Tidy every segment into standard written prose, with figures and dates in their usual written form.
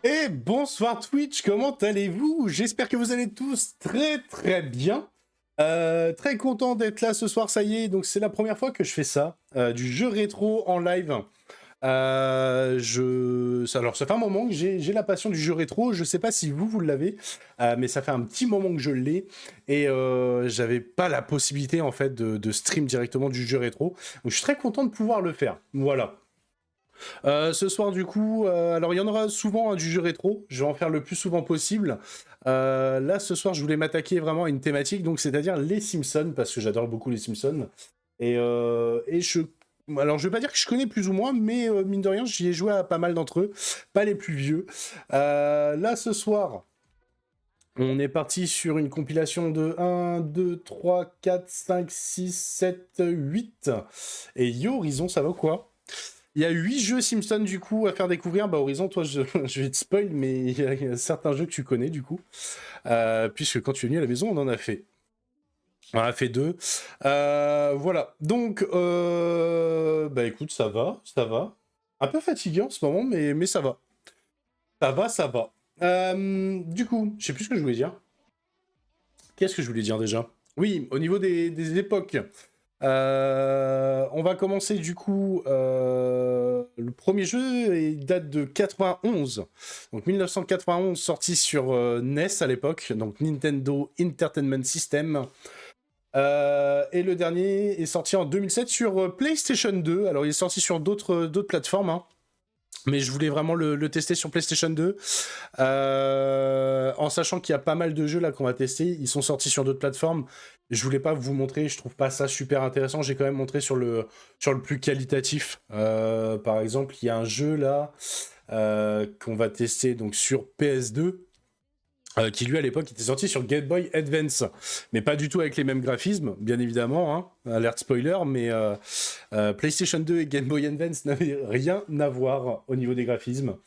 Et bonsoir Twitch, comment allez-vous? J'espère que vous allez tous très très bien. Très content d'être là ce soir, ça y est, donc c'est la première fois que je fais ça, du jeu rétro en live. Alors ça fait un moment que j'ai la passion du jeu rétro, je sais pas si vous l'avez, mais ça fait un petit moment que je l'ai, et j'avais pas la possibilité en fait de stream directement du jeu rétro, donc je suis très content de pouvoir le faire, voilà. Ce soir, du coup, alors il y en aura souvent du jeu rétro. Je vais en faire le plus souvent possible. Là, ce soir, je voulais m'attaquer vraiment à une thématique, donc c'est-à-dire les Simpsons, parce que j'adore beaucoup les Simpsons. Et alors, je vais pas dire que je connais plus ou moins, mais mine de rien, j'y ai joué à pas mal d'entre eux, pas les plus vieux. Là, ce soir, on est parti sur une compilation de 1, 2, 3, 4, 5, 6, 7, 8. Et yo, Horizon, ça va quoi? Il y a 8 jeux Simpsons du coup à faire découvrir. Bah Horizon, toi je vais te spoil, mais il y a certains jeux que tu connais du coup. Puisque quand tu es venu à la maison, on en a fait. On en a fait 2. Voilà. Donc, bah écoute, ça va, ça va. Un peu fatigué en ce moment, mais ça va. Ça va, ça va. Du coup, je sais plus ce que je voulais dire. Qu'est-ce que je voulais dire déjà? Oui, au niveau des époques. On va commencer du coup. Le premier jeu il date de 91, donc 1991, sorti sur NES à l'époque, donc Nintendo Entertainment System. Et le dernier est sorti en 2007 sur PlayStation 2. Alors il est sorti sur d'autres plateformes, hein, mais je voulais vraiment le tester sur PlayStation 2. En sachant qu'il y a pas mal de jeux là qu'on va tester, ils sont sortis sur d'autres plateformes. Je voulais pas vous montrer, je trouve pas ça super intéressant. J'ai quand même montré sur le plus qualitatif. Par exemple, il y a un jeu là qu'on va tester donc sur PS2. Qui lui à l'époque était sorti sur Game Boy Advance, mais pas du tout avec les mêmes graphismes, bien évidemment, hein, alerte spoiler, mais PlayStation 2 et Game Boy Advance n'avaient rien à voir au niveau des graphismes.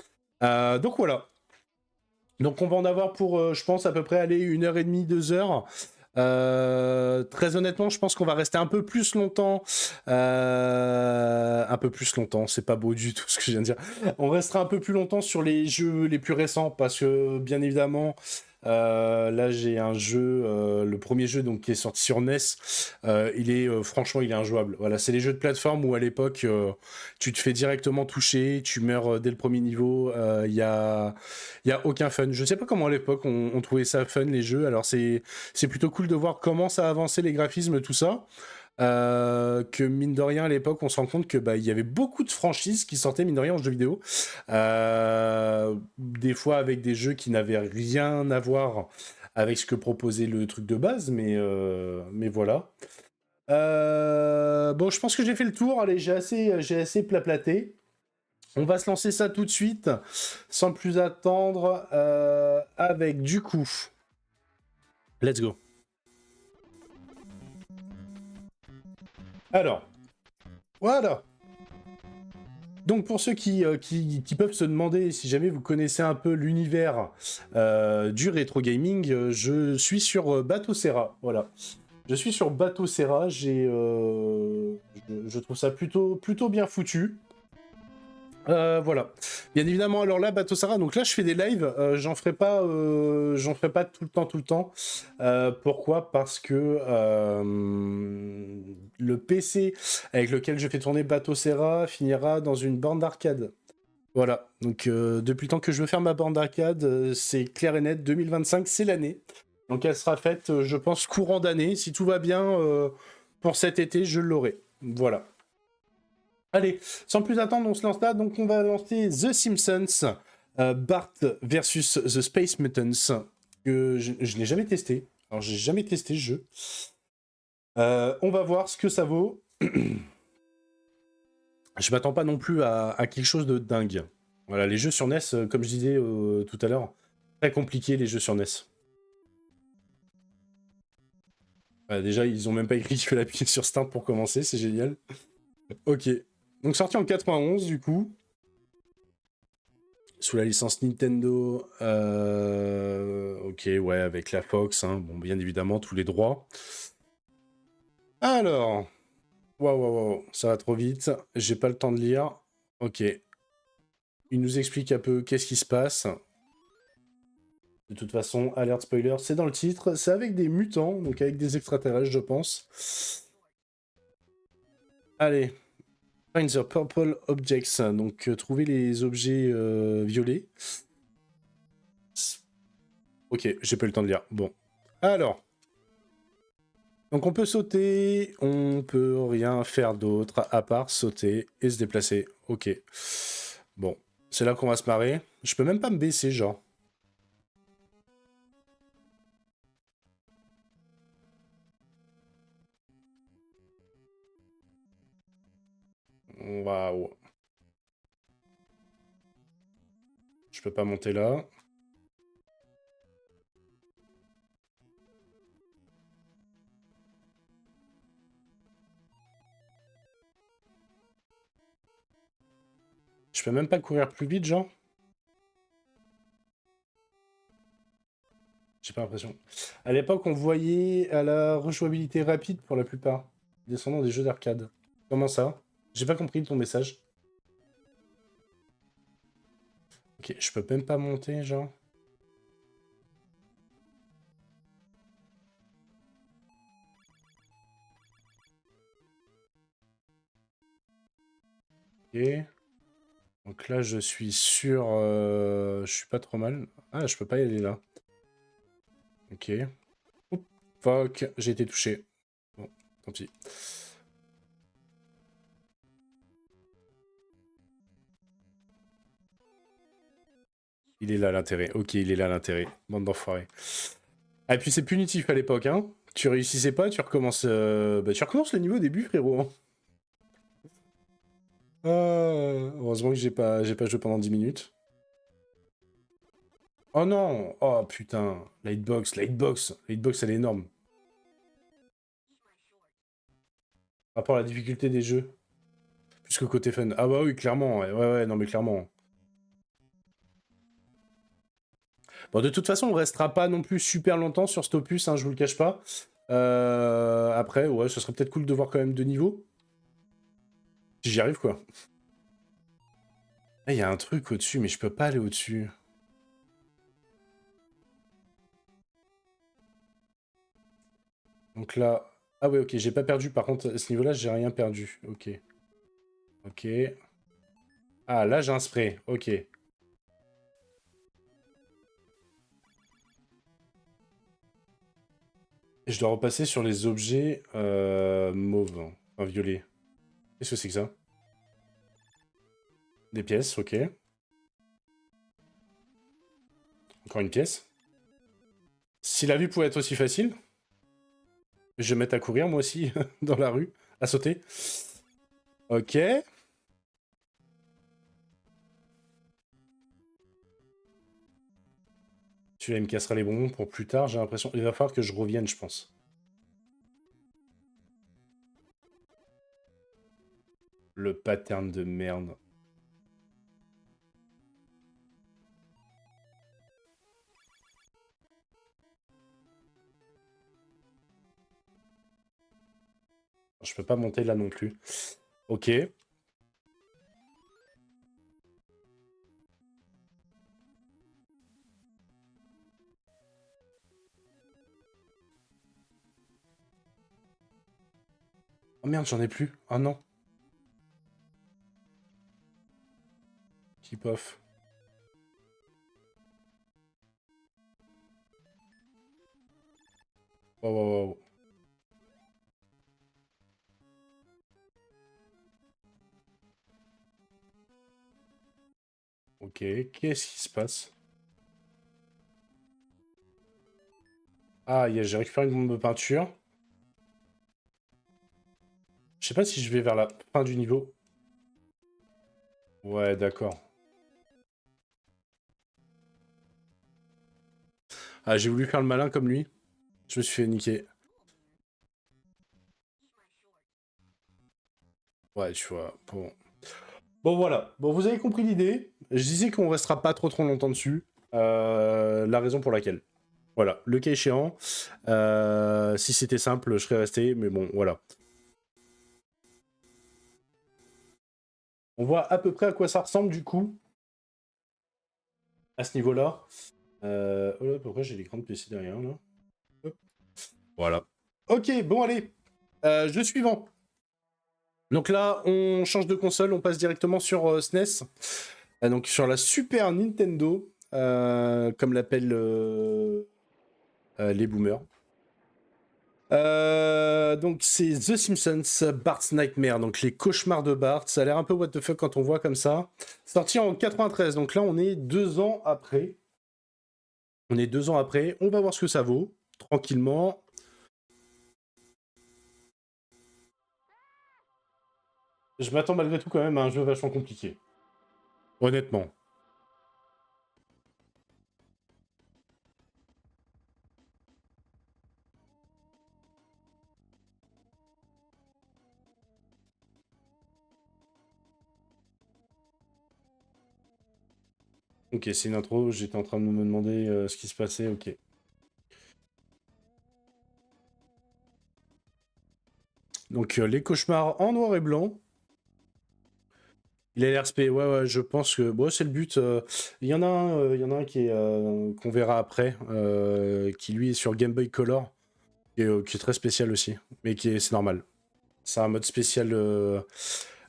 Donc voilà, donc on va en avoir pour, je pense, à peu près aller 1h30, 2 heures. Très honnêtement, je pense qu'on va rester un peu plus longtemps. Un peu plus longtemps, c'est pas beau du tout ce que je viens de dire. On restera un peu plus longtemps sur les jeux les plus récents parce que, bien évidemment, là j'ai un jeu, le premier jeu donc qui est sorti sur NES. Franchement, il est injouable. Voilà, c'est les jeux de plateforme où à l'époque tu te fais directement toucher, tu meurs dès le premier niveau. Il y a aucun fun. Je sais pas comment à l'époque on trouvait ça fun les jeux. Alors c'est plutôt cool de voir comment ça a avancé les graphismes, tout ça. Que mine de rien à l'époque on se rend compte que il y avait beaucoup de franchises qui sortaient mine de rien en jeux vidéo. Des fois avec des jeux qui n'avaient rien à voir avec ce que proposait le truc de base, mais voilà. Bon, je pense que j'ai fait le tour. Allez, j'ai assez plaplaté. On va se lancer ça tout de suite, sans plus attendre, avec du coup. Let's go. Alors, voilà. Donc pour ceux qui peuvent se demander si jamais vous connaissez un peu l'univers du rétro gaming, je suis sur Bateau Serra. Voilà. Je suis sur Bateau Serra. Je trouve ça plutôt bien foutu. Voilà. Bien évidemment, alors là, Bateau Sarah, donc là, je fais des lives, j'en ferai pas tout le temps. Pourquoi? Parce que le PC avec lequel je fais tourner Bateau Serra finira dans une borne d'arcade. Voilà. Donc, depuis le temps que je veux faire ma borne d'arcade, c'est clair et net, 2025, c'est l'année. Donc, elle sera faite, je pense, courant d'année. Si tout va bien, pour cet été, je l'aurai. Voilà. Allez, sans plus attendre, on se lance là. Donc, on va lancer The Simpsons, Bart versus The Space Mutants, que je n'ai jamais testé. Alors, j'ai jamais testé ce jeu. On va voir ce que ça vaut. Je m'attends pas non plus à quelque chose de dingue. Voilà, les jeux sur NES, comme je disais tout à l'heure, très compliqué les jeux sur NES. Déjà, ils ont même pas écrit qu'il fallait appuyer sur Start pour commencer, c'est génial. Ok. Donc, sorti en 91, du coup. Sous la licence Nintendo, ok, ouais, avec la Fox, hein, bon, bien évidemment, tous les droits. Alors, waouh, ça va trop vite, j'ai pas le temps de lire. Ok, il nous explique un peu qu'est-ce qui se passe. De toute façon, alerte spoiler, c'est dans le titre. C'est avec des mutants, donc avec des extraterrestres, je pense. Allez. Find the purple objects. Donc, trouver les objets violets. Ok, j'ai pas eu le temps de lire. Bon. Alors. Donc, on peut sauter. On peut rien faire d'autre à part sauter et se déplacer. Ok. Bon. C'est là qu'on va se marrer. Je peux même pas me baisser, genre. Waouh. Je peux pas monter là. Je peux même pas courir plus vite, genre. J'ai pas l'impression. À l'époque, on voyait à la rejouabilité rapide pour la plupart, descendant des jeux d'arcade. Comment ça? J'ai pas compris ton message. Ok, je peux même pas monter, genre. Ok. Donc là, je suis sûr... Je suis pas trop mal. Ah, je peux pas y aller là. Ok. Oups, fuck, j'ai été touché. Bon, tant pis. Il est là l'intérêt. Ok, il est là l'intérêt. Bande d'enfoirés. Ah, et puis c'est punitif à l'époque, hein. Tu réussissais pas, tu recommences... Bah, tu recommences le niveau au début, frérot, hein. Heureusement que j'ai pas joué pendant 10 minutes. Oh non! Oh putain! La hitbox, la hitbox! La hitbox, elle est énorme. Par rapport à la difficulté des jeux. Plus que côté fun. Ah bah oui, clairement. Ouais, ouais, ouais, non mais clairement. Bon, de toute façon, on restera pas non plus super longtemps sur cet opus, hein, je vous le cache pas. Après, ouais, ce serait peut-être cool de voir quand même deux niveaux. Si j'y arrive, quoi. Ah, il y a un truc au-dessus, mais je peux pas aller au-dessus. Donc là... Ah ouais, ok, j'ai pas perdu. Par contre, à ce niveau-là, j'ai rien perdu. Ok. Ok. Ah, là, j'ai un spray. Ok. Et je dois repasser sur les objets mauves. Enfin, violets. Qu'est-ce que c'est que ça? Des pièces, ok. Encore une pièce. Si la vue pouvait être aussi facile, je vais me mettre à courir, moi aussi, dans la rue, à sauter. Ok. Celui-là, il me cassera les bonbons pour plus tard, j'ai l'impression. Il va falloir que je revienne, je pense. Le pattern de merde. Je peux pas monter là non plus. Ok. Oh merde, j'en ai plus. Ah non. Keep off. Wow, wow, wow. Ok, qu'est-ce qui se passe? Ah, j'ai récupéré une bombe de peinture. Je sais pas si je vais vers la fin du niveau. Ouais, d'accord. Ah, j'ai voulu faire le malin comme lui. Je me suis fait niquer. Ouais, tu vois. Bon. Bon, voilà. Bon, vous avez compris l'idée. Je disais qu'on restera pas trop longtemps dessus. La raison pour laquelle. Voilà. Le cas échéant, si c'était simple, je serais resté. Mais bon, voilà. On voit à peu près à quoi ça ressemble du coup, à ce niveau-là. Oh là, pourquoi j'ai l'écran de PC derrière, là? Hop. Voilà. Ok, bon, allez. Jeu suivant. Donc là, on change de console, on passe directement sur SNES. Donc sur la Super Nintendo, comme l'appellent les boomers. Donc c'est The Simpsons, Bart's Nightmare, donc les cauchemars de Bart. Ça a l'air un peu what the fuck quand on voit comme ça. Sorti en 93, donc là on est 2 ans après. On est 2 ans après, on va voir ce que ça vaut, tranquillement. Je m'attends malgré tout quand même à un jeu vachement compliqué. Honnêtement. Ok, c'est une intro, j'étais en train de me demander ce qui se passait, ok. Donc les cauchemars en noir et blanc. Il a l'air spé, ouais, ouais, je pense que bon, c'est le but. Il y en a un qui est qu'on verra après, qui lui est sur Game Boy Color, qui est très spécial aussi, mais c'est normal. C'est un mode spécial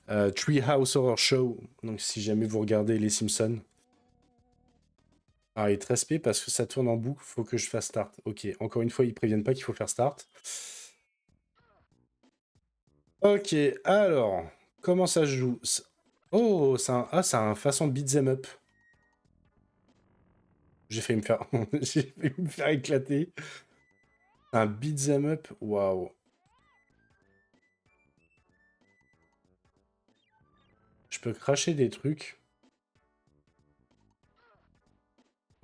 Treehouse Horror Show. Donc si jamais vous regardez les Simpsons, ah, il est très spé parce que ça tourne en boucle. Faut que je fasse start. Ok, encore une fois, ils préviennent pas qu'il faut faire start. Ok, alors comment ça se joue? Oh, c'est un façon beat'em up. J'ai failli me faire, j'ai failli me faire éclater. Un beat'em up, waouh. Je peux cracher des trucs.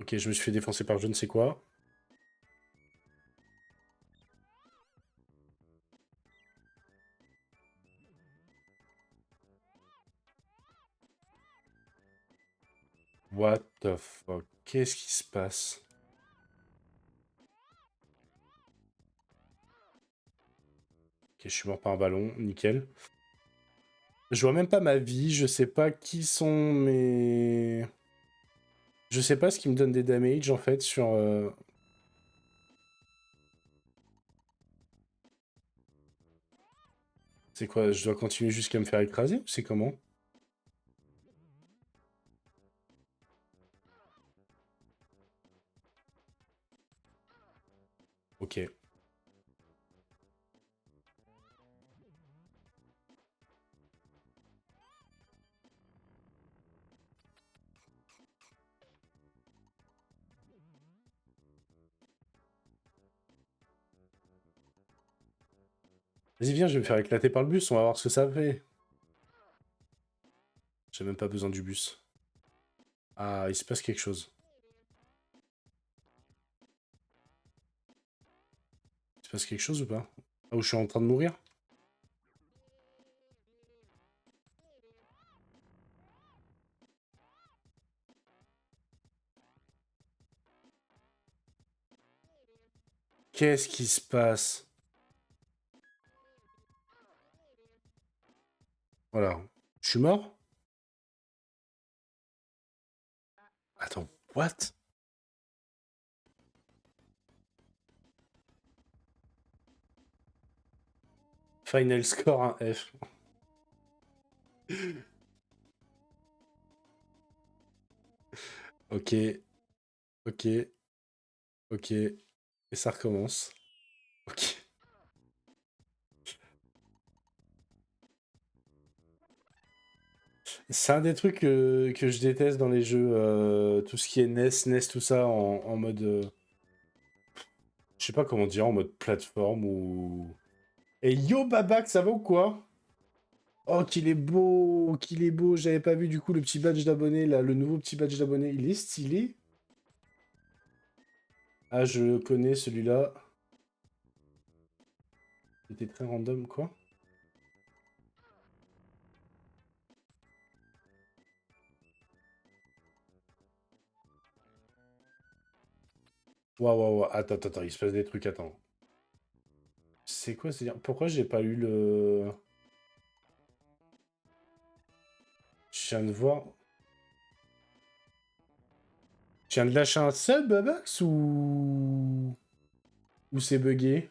Ok, je me suis fait défoncer par je ne sais quoi. What the fuck? Qu'est-ce qui se passe? Ok, je suis mort par un ballon, nickel. Je vois même pas ma vie, je sais pas qui sont mes... Je sais pas ce qui me donne des damages en fait sur... C'est quoi? Je dois continuer jusqu'à me faire écraser? C'est comment? Ok. Vas-y, viens, je vais me faire éclater par le bus, on va voir ce que ça fait. J'ai même pas besoin du bus. Ah, il se passe quelque chose. Il se passe quelque chose ou pas? Ah, où je suis en train de mourir? Qu'est-ce qui se passe? Voilà. Je suis mort? Attends, what? Final score un F. Ok, ok, ok. Et ça recommence. Ok. C'est un des trucs que je déteste dans les jeux. Tout ce qui est NES, NES, tout ça en mode. Je sais pas comment dire, en mode plateforme ou. Et yo Babac, ça va ou quoi? Oh, qu'il est beau. J'avais pas vu du coup le petit badge d'abonné là, le nouveau petit badge d'abonné. Il est stylé. Ah, je le connais celui-là. C'était très random quoi. Waouh, waouh, waouh. Attends, attends, attends, il se passe des trucs, attends. C'est quoi, c'est dire pourquoi j'ai pas eu le. Je viens de voir. Tu viens de lâcher un sub, Babax, ou... Ou c'est buggé?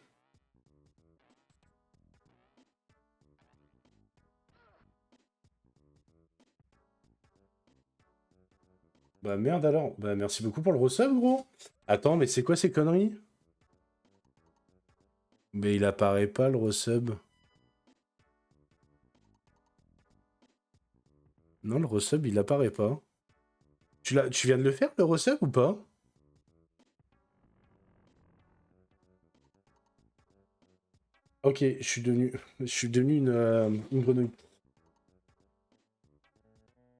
Bah merde alors. Bah merci beaucoup pour le resub, gros. Attends, mais c'est quoi ces conneries? Mais il apparaît pas, le resub. Non, le resub, il apparaît pas. Tu viens de le faire, le resub, ou pas? Ok, je suis devenu une grenouille.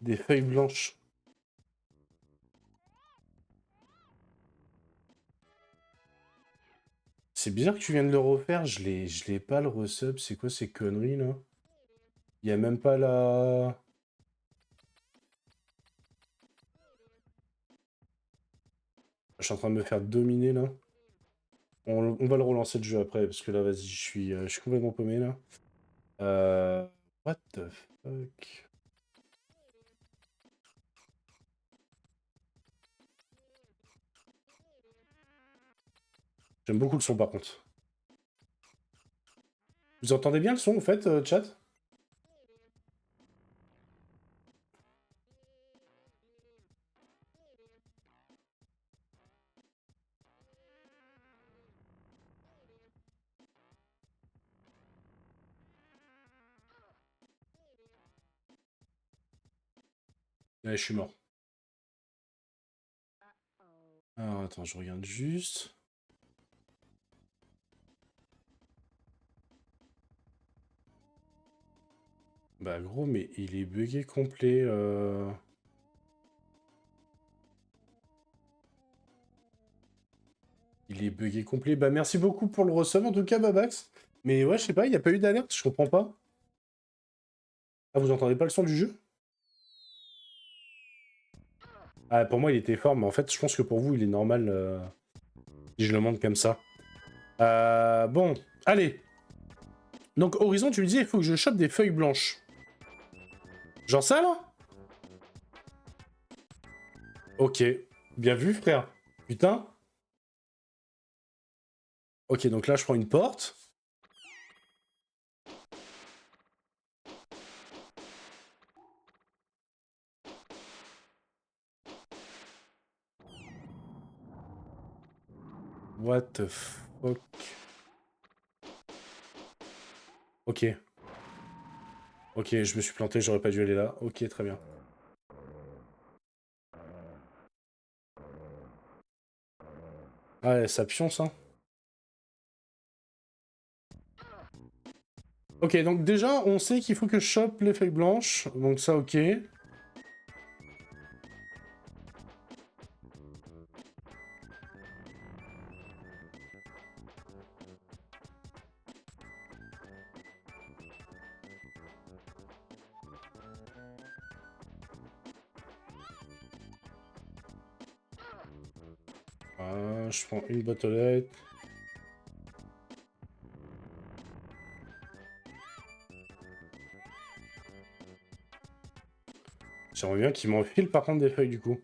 Des feuilles blanches. C'est bizarre que tu viennes de le refaire, je l'ai pas le resub, c'est quoi ces conneries là? Il y a même pas la... Je suis en train de me faire dominer là. On va le relancer le jeu après, parce que là, vas-y, je suis complètement paumé là. What the fuck? J'aime beaucoup le son par contre. Vous entendez bien le son en fait, chat? Ouais, je suis mort. Alors attends, je regarde juste. Bah gros, mais il est bugué complet. Il est bugué complet. Bah merci beaucoup pour le resub en tout cas, Babax. Mais ouais, je sais pas, il n'y a pas eu d'alerte, je comprends pas. Ah, vous entendez pas le son du jeu? Ah, pour moi, il était fort, mais en fait, je pense que pour vous, il est normal si je le montre comme ça. Bon, allez. Donc, Horizon, tu me disais, il faut que je chope des feuilles blanches. Genre ça, là? Ok. Bien vu, frère. Putain. Ok, donc là, je prends une porte. What the fuck? Ok. Ok, je me suis planté, j'aurais pas dû aller là. Ok, très bien. Ouais, ça pionce, hein. Ok, donc déjà, on sait qu'il faut que je chope les feuilles blanches. Donc ça, ok. Je prends une bottelette. J'aimerais bien qu'il m'enfile par contre des feuilles du coup.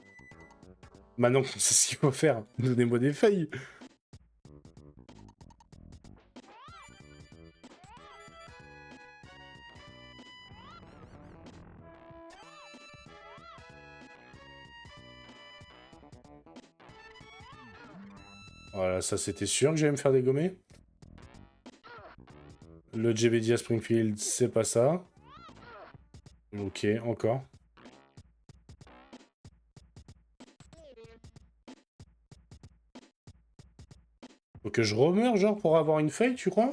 Maintenant qu'on sait ce qu'il faut faire, donnez-moi des feuilles. Voilà, ça c'était sûr que j'allais me faire dégommer. Le JBD à Springfield, c'est pas ça. Ok, encore. Faut que je remeure genre pour avoir une feuille, tu crois?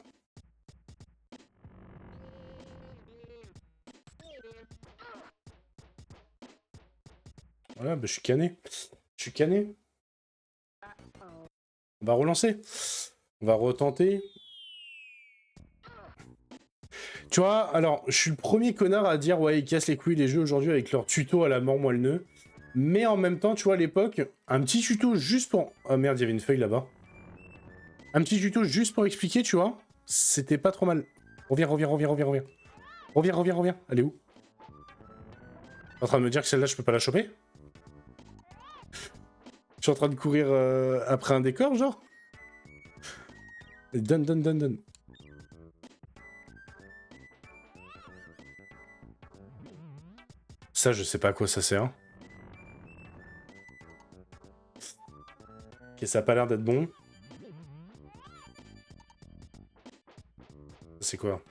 Voilà, bah je suis canné. Je suis canné. On va relancer. On va retenter. Tu vois, alors, je suis le premier connard à dire, ouais, ils cassent les couilles les jeux aujourd'hui avec leur tuto à la mort moelle-neu. Mais en même temps, tu vois, à l'époque, un petit tuto juste pour... Oh merde, il y avait une feuille là-bas. Un petit tuto juste pour expliquer, tu vois, c'était pas trop mal. Reviens, reviens, reviens, reviens, reviens. Reviens, reviens, reviens. Elle est où? T'es en train de me dire que celle-là, je peux pas la choper? suis en train de courir après un décor, genre. Donne, donne, donne, donne. Ça, je sais pas à quoi ça sert. Ok, ça a pas l'air d'être bon. C'est quoi?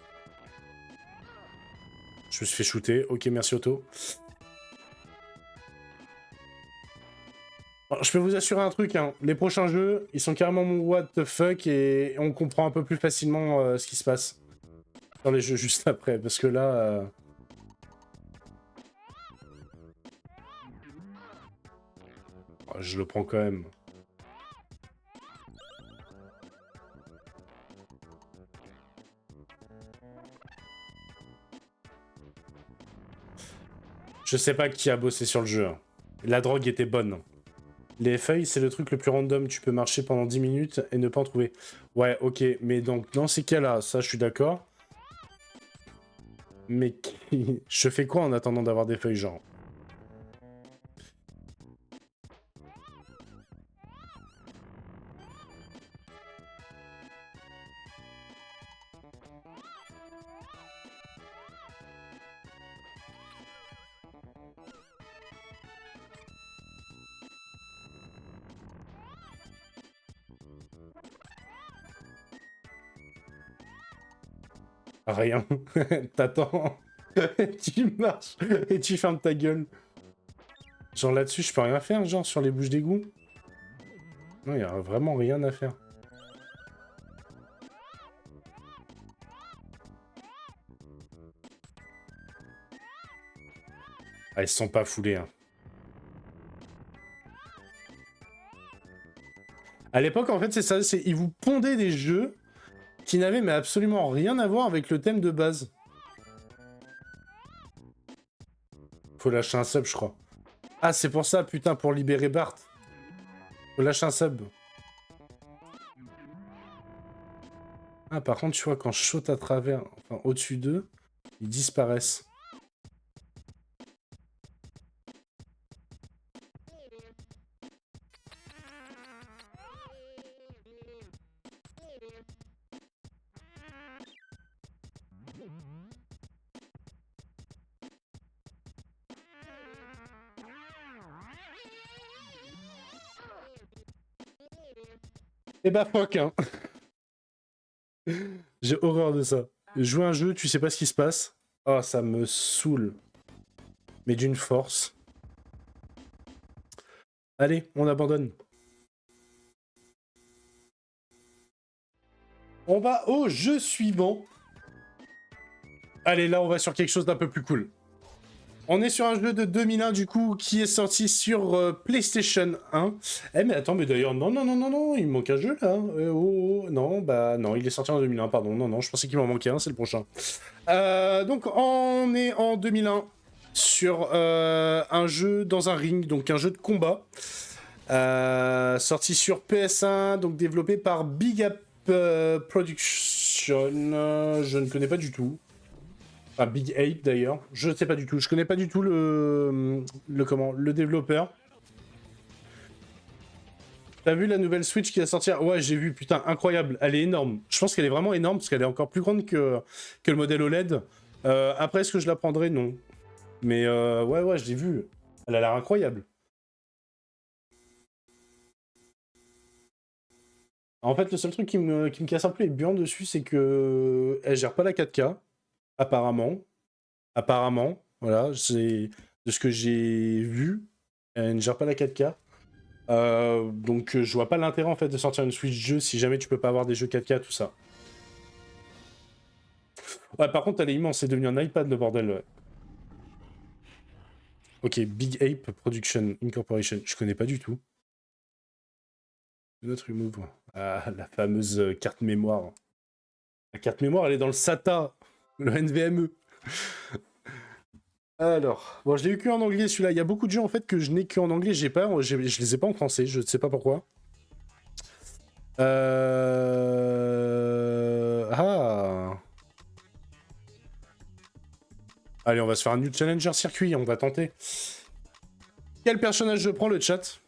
Je me suis fait shooter. Ok, merci Otto. Alors, je peux vous assurer un truc, hein. Les prochains jeux, ils sont carrément mon what the fuck et on comprend un peu plus facilement ce qui se passe dans les jeux juste après, parce que là... Oh, je le prends quand même. Je sais pas qui a bossé sur le jeu. Hein. La drogue était bonne. Les feuilles, c'est le truc le plus random. Tu peux marcher pendant 10 minutes et ne pas en trouver. Ouais, ok. Mais donc, dans ces cas-là, ça, je suis d'accord. Mais je fais quoi en attendant d'avoir des feuilles, genre? Rien. T'attends. Tu marches et tu fermes ta gueule. Genre là-dessus, je peux rien faire, genre sur les bouches d'égout? Non, il y a vraiment rien à faire. Ah, ils se sont pas foulés, hein. À l'époque, en fait, c'est ça. Ils vous pondaient des jeux qui n'avaient mais absolument rien à voir avec le thème de base. Faut lâcher un sub, je crois. Ah, c'est pour ça, putain, pour libérer Bart. Faut lâcher un sub. Ah, par contre, tu vois, quand je saute à travers, enfin, au-dessus d'eux, ils disparaissent. Eh bah, fuck, hein. J'ai horreur de ça. Jouer un jeu, tu sais pas ce qui se passe. Oh, ça me saoule. Mais d'une force. Allez, on abandonne. On va au jeu suivant. Allez, là, on va sur quelque chose d'un peu plus cool. On est sur un jeu de 2001, du coup, qui est sorti sur PlayStation 1. Eh, mais attends, mais d'ailleurs, non, non, non, non, non, il me manque un jeu, là. Non, bah, non, il est sorti en 2001, pardon. Non, non, je pensais qu'il m'en manquait un, c'est le prochain. Donc, on est en 2001 sur un jeu dans un ring, donc un jeu de combat. Sorti sur PS1, donc développé par Big Up Production. Je ne connais pas du tout. Enfin, Big Ape d'ailleurs. Je ne sais pas du tout. Je connais pas du tout le développeur. T'as vu la nouvelle Switch qui va sortir? Ouais, j'ai vu, putain, incroyable. Elle est énorme. Je pense qu'elle est vraiment énorme parce qu'elle est encore plus grande que le modèle OLED. Après, est-ce que je la prendrai? Non. Mais ouais, je l'ai vu. Elle a l'air incroyable. En fait, le seul truc qui me casse un peu les burnes dessus, c'est que elle gère pas la 4K, apparemment. Apparemment, voilà, c'est de ce que j'ai vu, elle ne gère pas la 4K. Donc je vois pas l'intérêt en fait de sortir une Switch jeu si jamais tu peux pas avoir des jeux 4K, tout ça. Ouais, par contre, elle est immense, c'est devenu un iPad le bordel. Ouais. Ok, Big Ape Production Incorporation, je connais pas du tout. Notre remove. Ah, la fameuse carte mémoire. La carte mémoire, elle est dans le SATA, le NVMe. Alors, bon, je l'ai eu que en anglais celui-là. Il y a beaucoup de jeux en fait que je n'ai que en anglais. Je les ai pas en français. Je ne sais pas pourquoi. Ah. Allez, on va se faire un new challenger circuit. On va tenter. Quel personnage je prends le chat?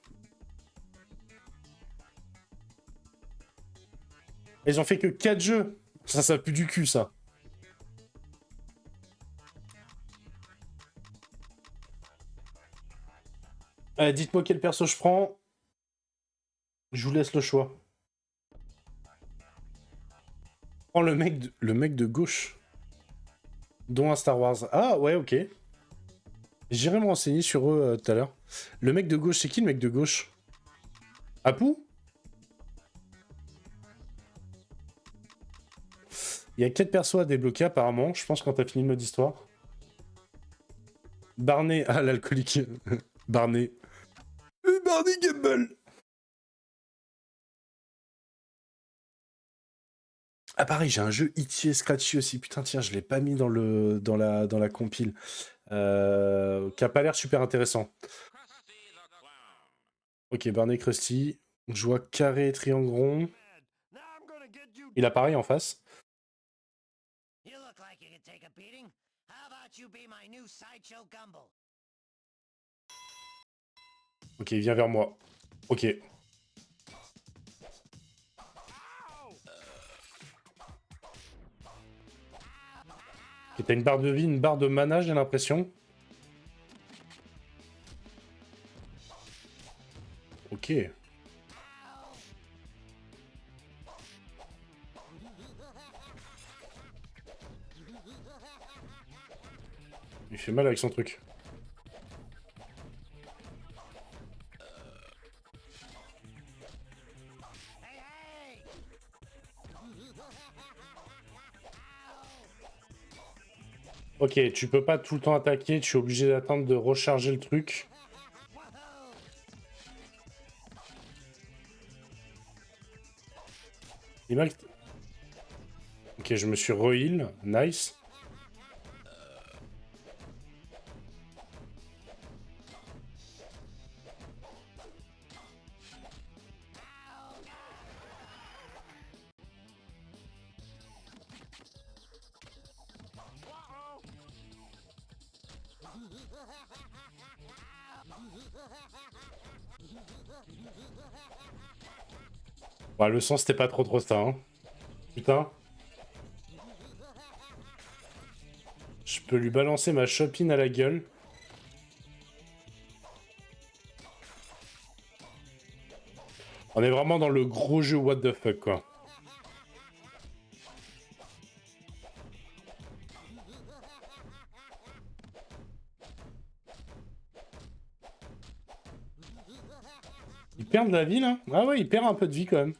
Ils ont fait que 4 jeux. Ça pue du cul, ça. Dites-moi quel perso je prends. Je vous laisse le choix. Prends le mec de gauche. Dont un Star Wars. Ah ouais, ok. J'irai me renseigner sur eux tout à l'heure. Le mec de gauche, c'est qui le mec de gauche? Apu? Il y a 4 persos à débloquer apparemment, je pense quand t'as fini le mode histoire. Barney, ah l'alcoolique. Barney. Barney Gamble. Ah pareil, j'ai un jeu Itchy et Scratchy aussi. Putain tiens, je l'ai pas mis dans la compile. Qui a pas l'air super intéressant. Ok, Barney Krusty. Je vois carré, triangle rond. Il a pareil en face. Ok, il vient vers moi. Ok. Et t'as une barre de vie, une barre de mana, j'ai l'impression. Ok. Il fait mal avec son truc. Ok, tu peux pas tout le temps attaquer, tu es obligé d'attendre de recharger le truc. Ok, je me suis re-heal, nice. Ouais, le sang, c'était pas trop ça, hein. Putain. Je peux lui balancer ma chopine à la gueule. On est vraiment dans le gros jeu what the fuck, quoi. Il perd de la vie, là? Ah ouais, il perd un peu de vie, quand même.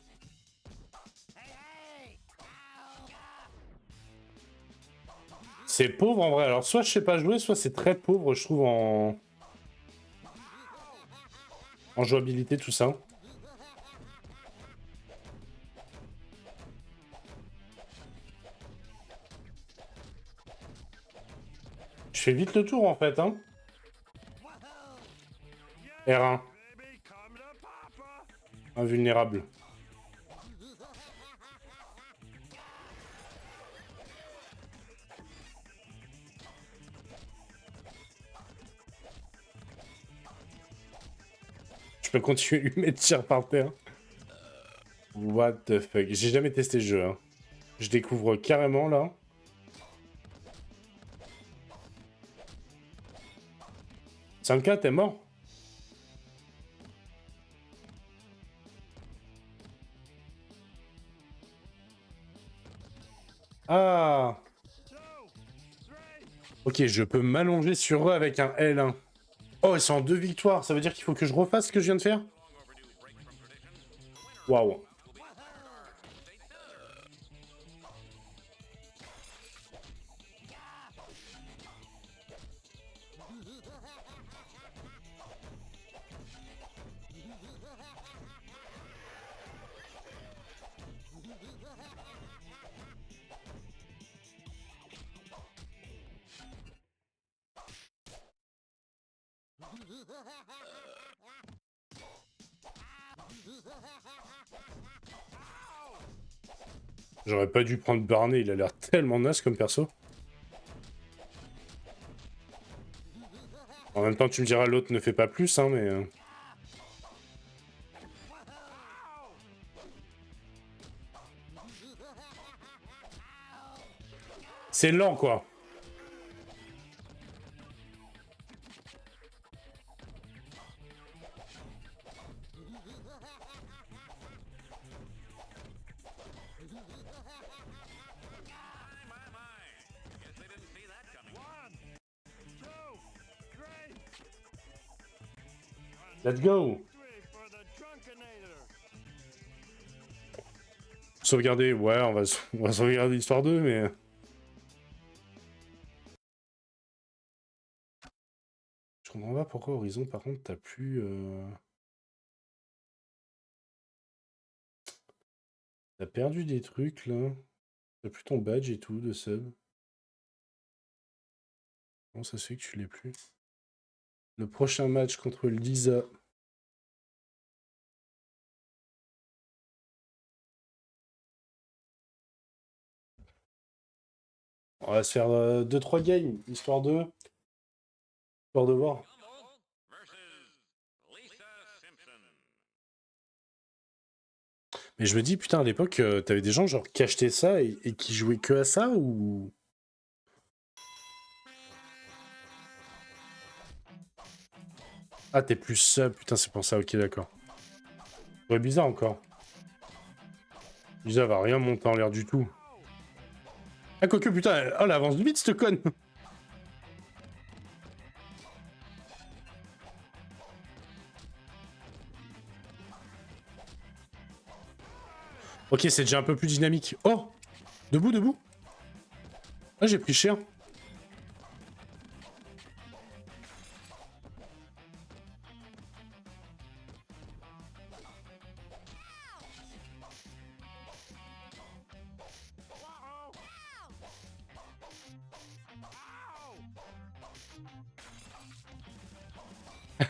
C'est pauvre, en vrai. Alors, soit je sais pas jouer, soit c'est très pauvre, je trouve, en jouabilité, tout ça. Je fais vite le tour, en fait, hein. R1. Invulnérable. Je peux continuer à lui mettre tir par terre. What the fuck. J'ai jamais testé ce jeu, hein. Je découvre carrément, là. Sanka, t'es mort? Ah. Ok, je peux m'allonger sur eux avec un L1. Oh, ils sont en 2 victoires. Ça veut dire qu'il faut que je refasse ce que je viens de faire? Waouh. J'aurais pas dû prendre Barney, il a l'air tellement naze comme perso. En même temps, tu me diras, l'autre ne fait pas plus, hein, mais... C'est lent, quoi. Let's go. Sauvegarder, ouais, on va sauvegarder l'histoire 2, mais... Je comprends pas pourquoi Horizon, par contre, t'as plus... T'as perdu des trucs, là. T'as plus ton badge et tout, de sub. Comment ça se fait que tu l'aies plus? Le prochain match contre Lisa. On va se faire 2-3 games, histoire de voir. Mais je me dis, putain, à l'époque, t'avais des gens genre qui achetaient ça et qui jouaient que à ça ou... Ah, t'es plus sub, putain, c'est pour ça, ok, d'accord. Ouais, bizarre encore. Lisa va rien monter en l'air du tout. Ah, quoique, putain, oh, elle avance vite, cette conne. Ok, c'est déjà un peu plus dynamique. Oh, debout, debout. Ah, j'ai pris cher.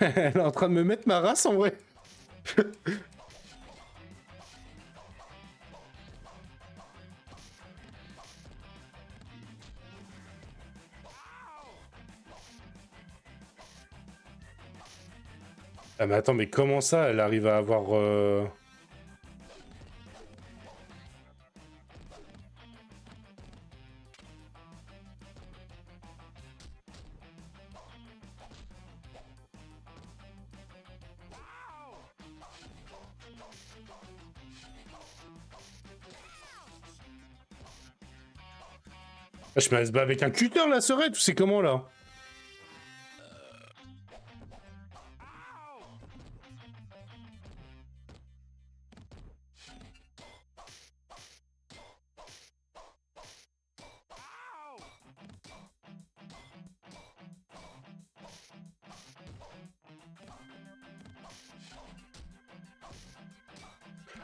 Elle est en train de me mettre ma race, en vrai. Ah, mais attends, mais comment ça, elle arrive à avoir... Je me laisse battre avec un cutter, la serette, ou c'est comment, là?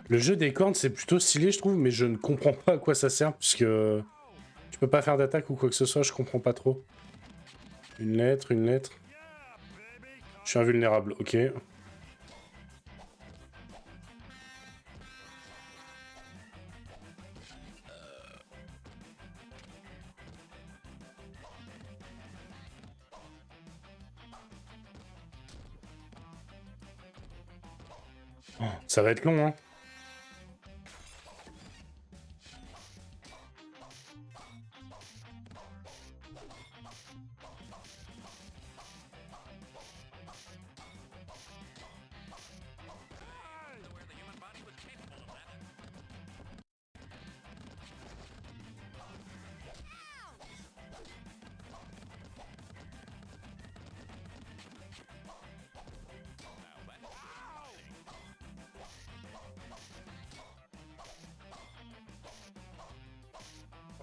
Le jeu des cornes, c'est plutôt stylé, je trouve, mais je ne comprends pas à quoi ça sert, puisque... Tu peux pas faire d'attaque ou quoi que ce soit, je comprends pas trop. Une lettre, une lettre. Je suis invulnérable, ok. Oh, ça va être long, hein.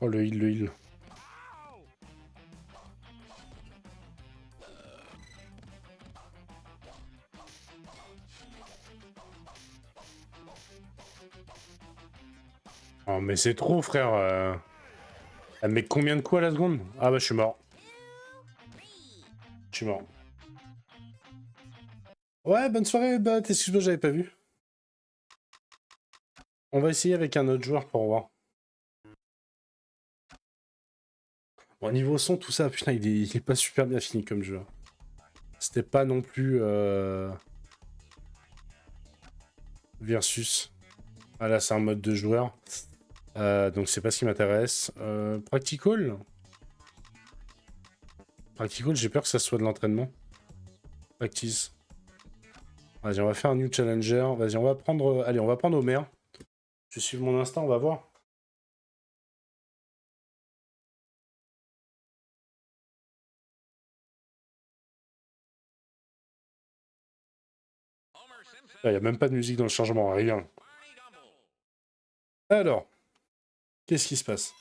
Oh, le heal, le heal. Oh, mais c'est trop, frère. Elle met combien de coups à la seconde? Ah bah, je suis mort. Je suis mort. Ouais, bonne soirée, bah, excuse-moi, j'avais pas vu. On va essayer avec un autre joueur pour voir. Bon, niveau son, tout ça, putain, il est pas super bien fini comme jeu. C'était pas non plus... Versus. Ah là, c'est un mode de joueur. Donc c'est pas ce qui m'intéresse. Practical. Practical, j'ai peur que ça soit de l'entraînement. Practice. Vas-y, on va faire un new challenger. Vas-y, on va prendre... Allez, on va prendre Homer. Je vais suivre mon instinct, on va voir. Il n'y a même pas de musique dans le changement, rien. Alors, qu'est-ce qui se passe?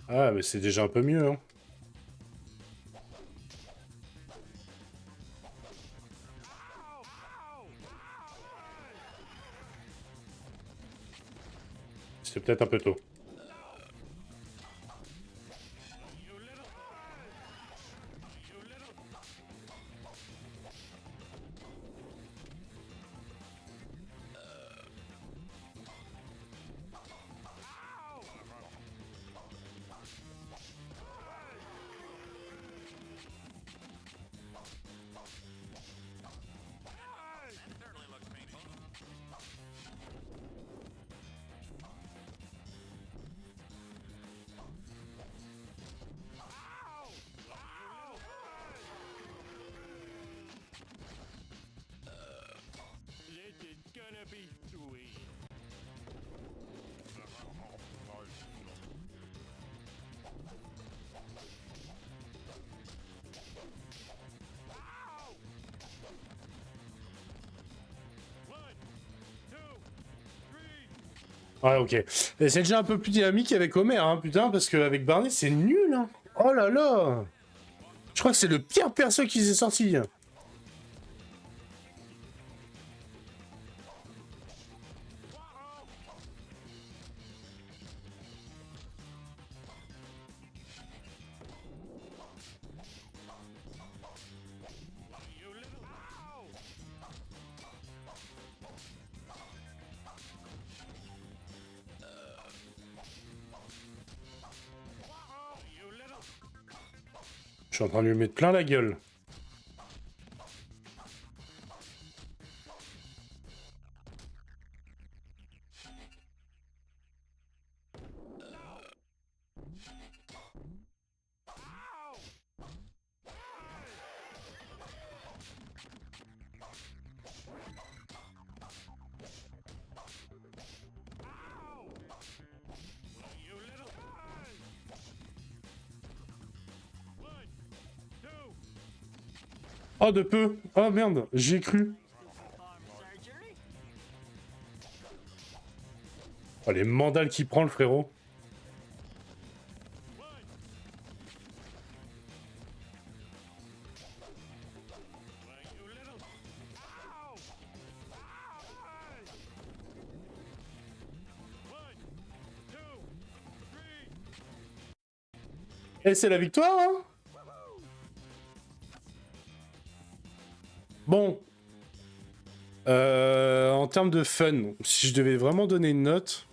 Ah, mais c'est déjà un peu mieux, hein. C'est peut-être un peu tôt. Ouais, ok. Et c'est déjà un peu plus dynamique avec Homer, hein, putain, parce qu'avec Barney, c'est nul, hein. Oh là là. Je crois que c'est le pire perso qui s'est sorti. Je suis en train de lui mettre plein la gueule. Oh, de peu. Oh, merde, j'ai cru. Oh, les mandales qu'il prend, le frérot. Et c'est la victoire, hein. Bon. En termes de fun, si je devais vraiment donner une note,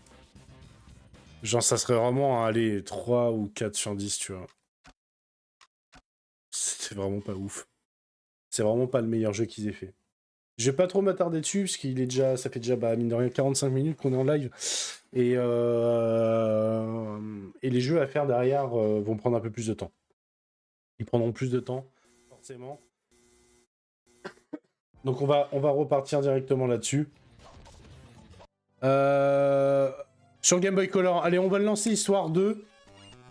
genre ça serait vraiment, allez, 3 ou 4 sur 10, tu vois. C'est vraiment pas ouf. C'est vraiment pas le meilleur jeu qu'ils aient fait. Je vais pas trop m'attarder dessus, parce qu'il est déjà, ça fait déjà, bah, mine de rien, 45 minutes qu'on est en live. Et les jeux à faire derrière vont prendre un peu plus de temps. Ils prendront plus de temps, forcément. Donc on va repartir directement là-dessus. Sur Game Boy Color, allez, on va le lancer histoire 2.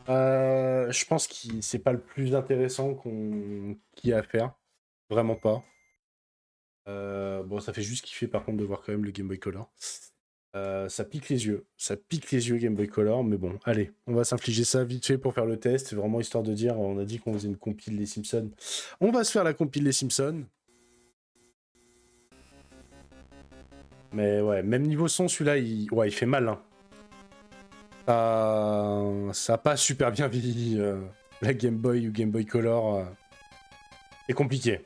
Je pense que c'est pas le plus intéressant qu'il y a à faire. Vraiment pas. Bon, ça fait juste kiffer par contre de voir quand même le Game Boy Color. Ça pique les yeux. Ça pique les yeux Game Boy Color, mais bon, allez, on va s'infliger ça vite fait pour faire le test. C'est vraiment histoire de dire, on a dit qu'on faisait une compile des Simpsons. On va se faire la compile des Simpsons. Mais ouais, même niveau son, celui-là, il fait mal. Hein. Ça a pas super bien vieilli. La Game Boy ou Game Boy Color. C'est compliqué.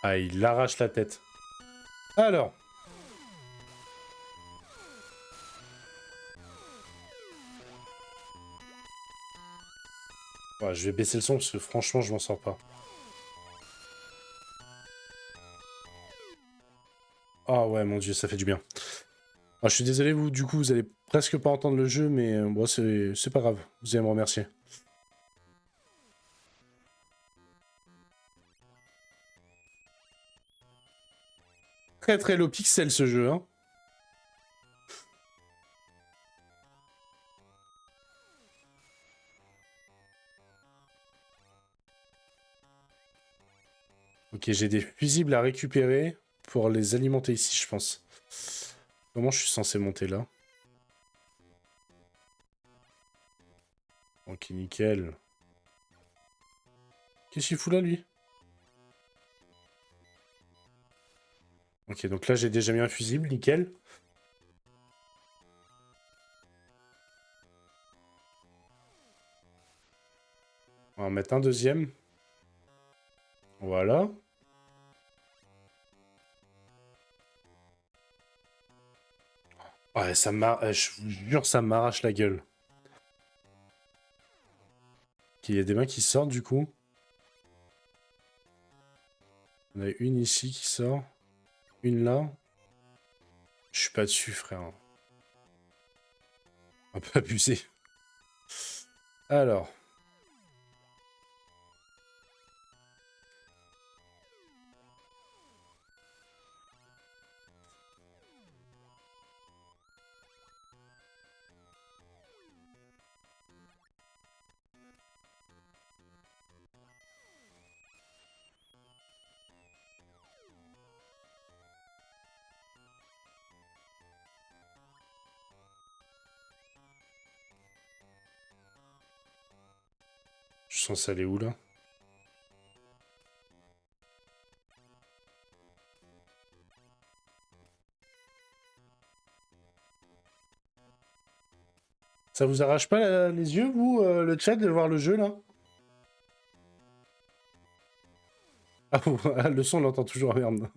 Ah, il arrache la tête. Alors. Ouais, je vais baisser le son parce que franchement, je m'en sors pas. Ah ouais, mon dieu, ça fait du bien. Ah, je suis désolé, vous, du coup, vous allez presque pas entendre le jeu, mais bon, c'est pas grave. Vous allez me remercier. Très très low pixel ce jeu, hein. Ok, j'ai des fusibles à récupérer pour les alimenter ici, je pense. Comment je suis censé monter là? Ok, nickel. Qu'est-ce qu'il fout là, lui? Ok, donc là, j'ai déjà mis un fusible, nickel. On va en mettre un deuxième. Voilà. Ouais, ça je vous jure, ça m'arrache la gueule. Ok, il y a des mains qui sortent, du coup. On a une ici qui sort. Une là. Je suis pas dessus, frère. Un peu abusé. Alors. Je suis censé aller où, là? Ça vous arrache pas les yeux, vous, le chat, de voir le jeu, là? Ah, le son, on l'entend toujours, merde.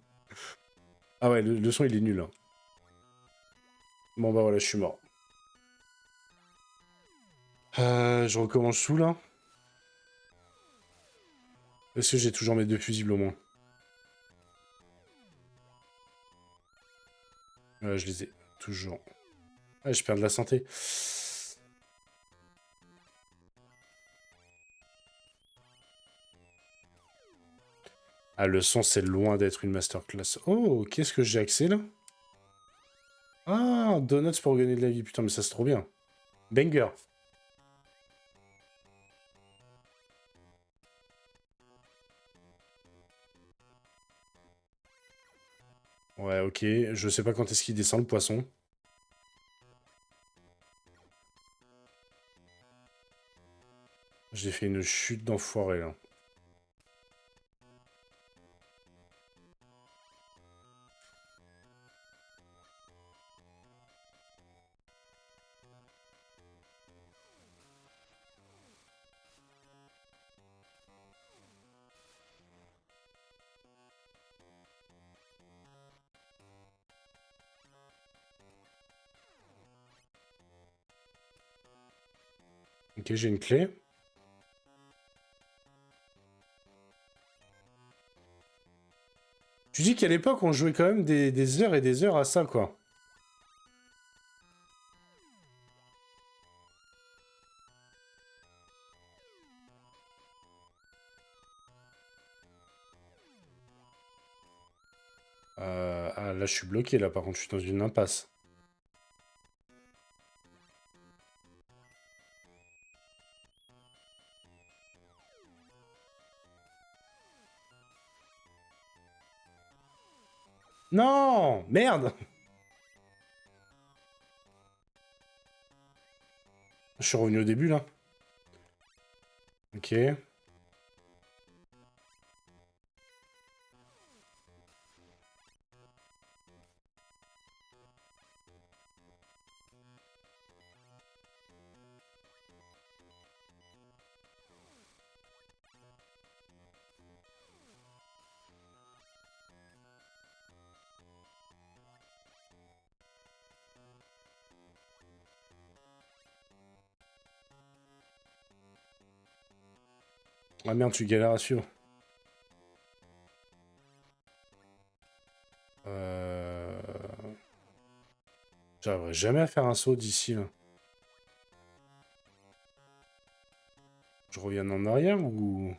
Ah ouais, le son, il est nul, hein. Bon, bah voilà, je suis mort. Je recommence sous, là. Est-ce que j'ai toujours mes deux fusibles, au moins? Ouais, je les ai toujours. Ah, je perds de la santé. Ah, le son, c'est loin d'être une masterclass. Oh, qu'est-ce que j'ai accès, là? Ah, donuts pour gagner de la vie. Putain, mais ça, c'est trop bien. Banger. Ouais, ok. Je sais pas quand est-ce qu'il descend, le poisson. J'ai fait une chute d'enfoiré, là. Ok, j'ai une clé. Tu dis qu'à l'époque, on jouait quand même des heures et des heures à ça, quoi. Ah, là, je suis bloqué, là, par contre, je suis dans une impasse. Non! Merde! Je suis revenu au début, là. Ok. Ah merde, tu galères à suivre. J'arriverai jamais à faire un saut d'ici, là. Je reviens en arrière ou...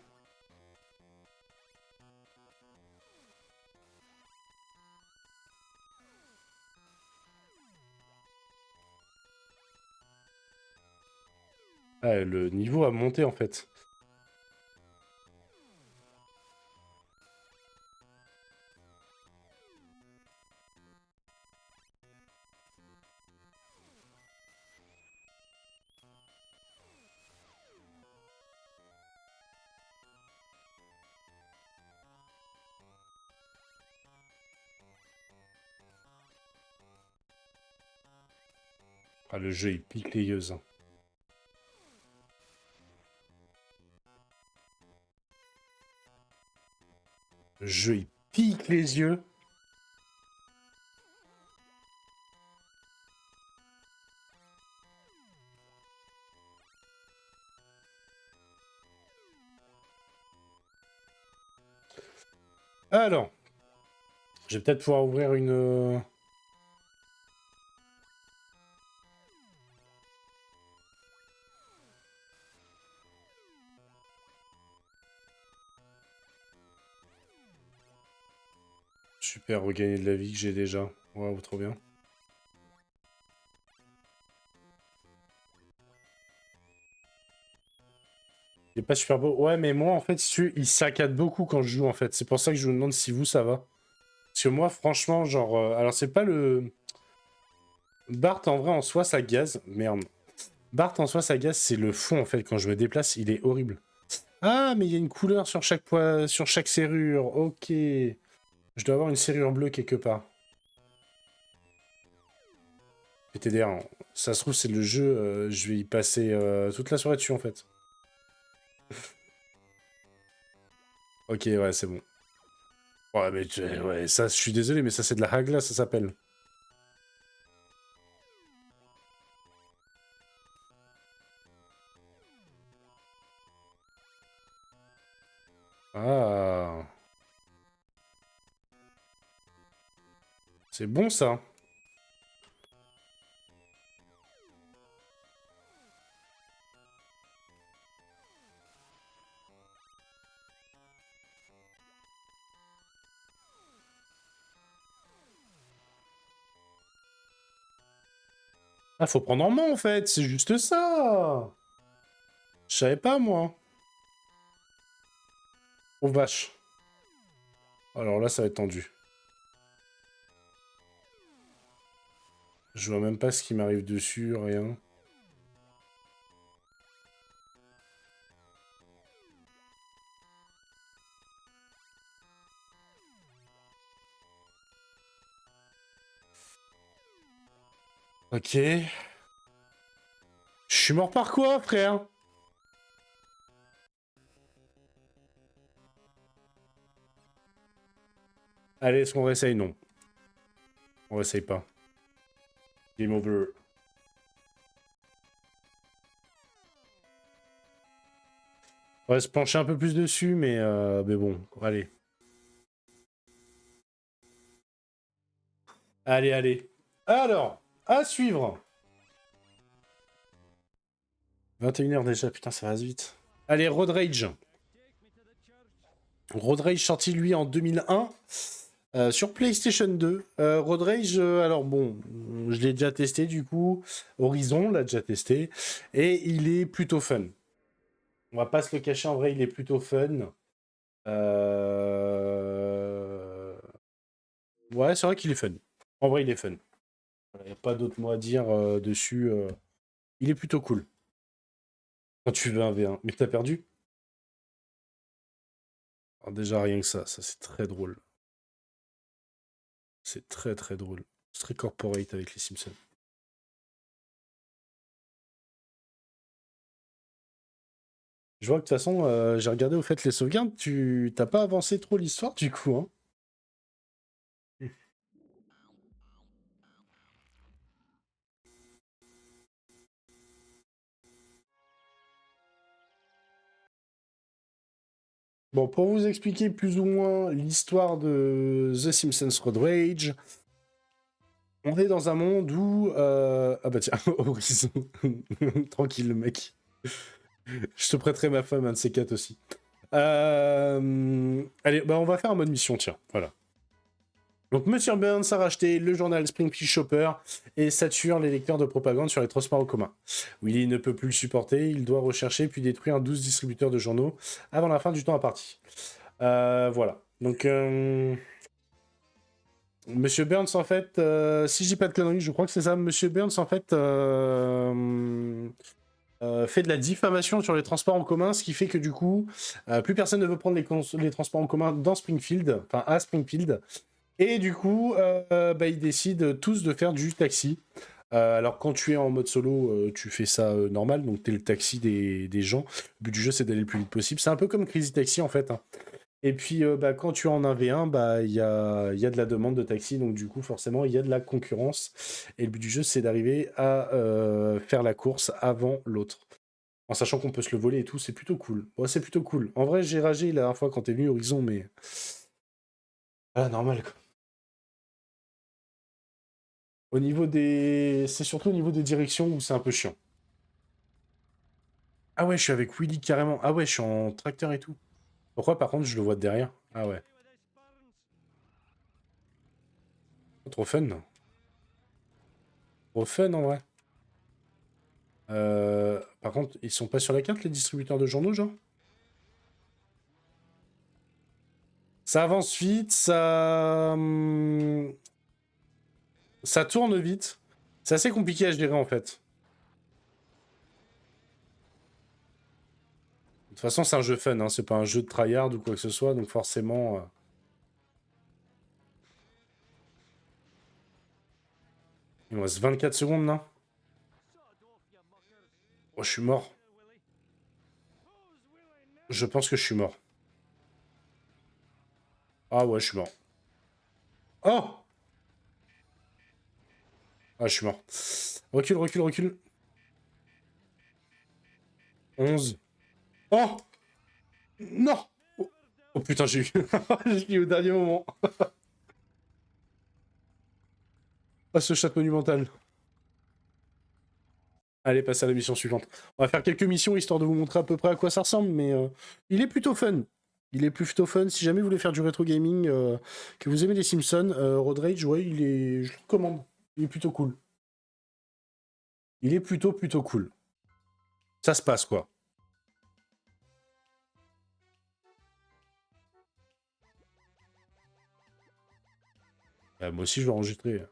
Ah, le niveau a monté, en fait. Ah, le jeu, il pique les yeux, hein. Le jeu, il pique les yeux. Alors, je vais peut-être pouvoir ouvrir une... Super, regagner de la vie que j'ai déjà. Waouh, trop bien. Il est pas super beau. Ouais, mais moi, en fait, si tu veux, il saccade beaucoup quand je joue, en fait. C'est pour ça que je vous demande si vous, ça va. Parce que moi, franchement, genre... alors, c'est pas le... Bart, en vrai, en soi, ça gaze. Merde. Bart, en soi, ça gaze, c'est le fond, en fait. Quand je me déplace, il est horrible. Ah, mais il y a une couleur sur chaque sur chaque serrure. Ok. Je dois avoir une serrure bleue quelque part. PTDR, hein. Ça se trouve, c'est le jeu. Je vais y passer toute la soirée dessus, en fait. Ok, ouais, c'est bon. Ouais, mais ouais, ça, je suis désolé, mais ça, c'est de la hagla, ça s'appelle. Ah. C'est bon, ça. Ah, faut prendre en main, en fait. C'est juste ça. Je savais pas, moi. Oh, vache. Alors là, ça va être tendu. Je vois même pas ce qui m'arrive dessus, rien. Ok. Je suis mort par quoi, frère? Allez, est-ce qu'on réessaye? Non. On réessaye pas. Game over. On va se pencher un peu plus dessus, mais bon, allez. Allez, allez. Alors, à suivre. 21h déjà, putain, ça va vite. Allez, Road Rage. Road Rage sorti, lui, en 2001. Sur PlayStation 2. Road Rage, alors bon, je l'ai déjà testé du coup. Horizon l'a déjà testé. Et il est plutôt fun. On va pas se le cacher, en vrai, il est plutôt fun. Ouais, c'est vrai qu'il est fun. En vrai, il est fun. Il n'y a pas d'autre mot à dire dessus. Il est plutôt cool. Quand tu veux un V1. Mais t'as perdu? Alors déjà, rien que ça c'est très drôle. C'est très très drôle. C'est très corporate avec les Simpsons. Je vois que de toute façon, j'ai regardé au fait les sauvegardes, tu t'as pas avancé trop l'histoire du coup, hein. Bon, pour vous expliquer plus ou moins l'histoire de The Simpsons Road Rage, On est dans un monde où... Ah bah tiens, Horizon. Tranquille, mec. Je te prêterai ma femme, un de ces quatre aussi. Allez, bah on va faire un mode mission, tiens. Voilà. Donc Monsieur Burns a racheté le journal Springfield Shopper et sature les lecteurs de propagande sur les transports en commun. Willy ne peut plus le supporter, il doit rechercher puis détruire 12 distributeurs de journaux avant la fin du temps imparti. Voilà. Donc... Monsieur Burns, en fait, si je dis pas de conneries, je crois que c'est ça. Monsieur Burns, en fait, fait de la diffamation sur les transports en commun, ce qui fait que du coup, plus personne ne veut prendre les transports en commun dans Springfield, enfin à Springfield. Et du coup, bah, ils décident tous de faire du taxi. Alors quand tu es en mode solo, tu fais ça normal, donc t'es le taxi des gens. Le but du jeu, c'est d'aller le plus vite possible. C'est un peu comme Crazy Taxi, en fait, hein. Et puis, bah, quand tu es en 1v1, bah, il y a de la demande de taxi, donc du coup, forcément, il y a de la concurrence. Et le but du jeu, c'est d'arriver à faire la course avant l'autre. En sachant qu'on peut se le voler et tout, c'est plutôt cool. Ouais, c'est plutôt cool. En vrai, j'ai ragé la dernière fois quand t'es venu Horizon, mais... Ah, normal, quoi. Au niveau des... C'est surtout au niveau des directions où c'est un peu chiant. Ah ouais, je suis avec Willy carrément. Ah ouais, je suis en tracteur et tout. Pourquoi, par contre, je le vois de derrière? Ah ouais. Trop fun, non. Trop fun, en vrai. Par contre, ils sont pas sur la carte, les distributeurs de journaux, genre? Ça avance vite, ça tourne vite. C'est assez compliqué à gérer, en fait. De toute façon, c'est un jeu fun, hein. C'est pas un jeu de tryhard ou quoi que ce soit, donc forcément... Il me reste 24 secondes, là. Oh, je suis mort. Je pense que je suis mort. Ah ouais, je suis mort. Oh! Ah, je suis mort. Recule, recule, recule. 11. Oh! Non! Oh, oh, putain, j'ai eu... j'ai eu au dernier moment. Ah, ce chat monumental. Allez, passez à la mission suivante. On va faire quelques missions histoire de vous montrer à peu près à quoi ça ressemble, mais il est plutôt fun. Il est plutôt fun. Si jamais vous voulez faire du rétro gaming, que vous aimez les Simpsons, Road Rage, ouais, je le recommande. Il est plutôt cool. Il est plutôt cool. Ça se passe, quoi. Moi aussi, je vais enregistrer.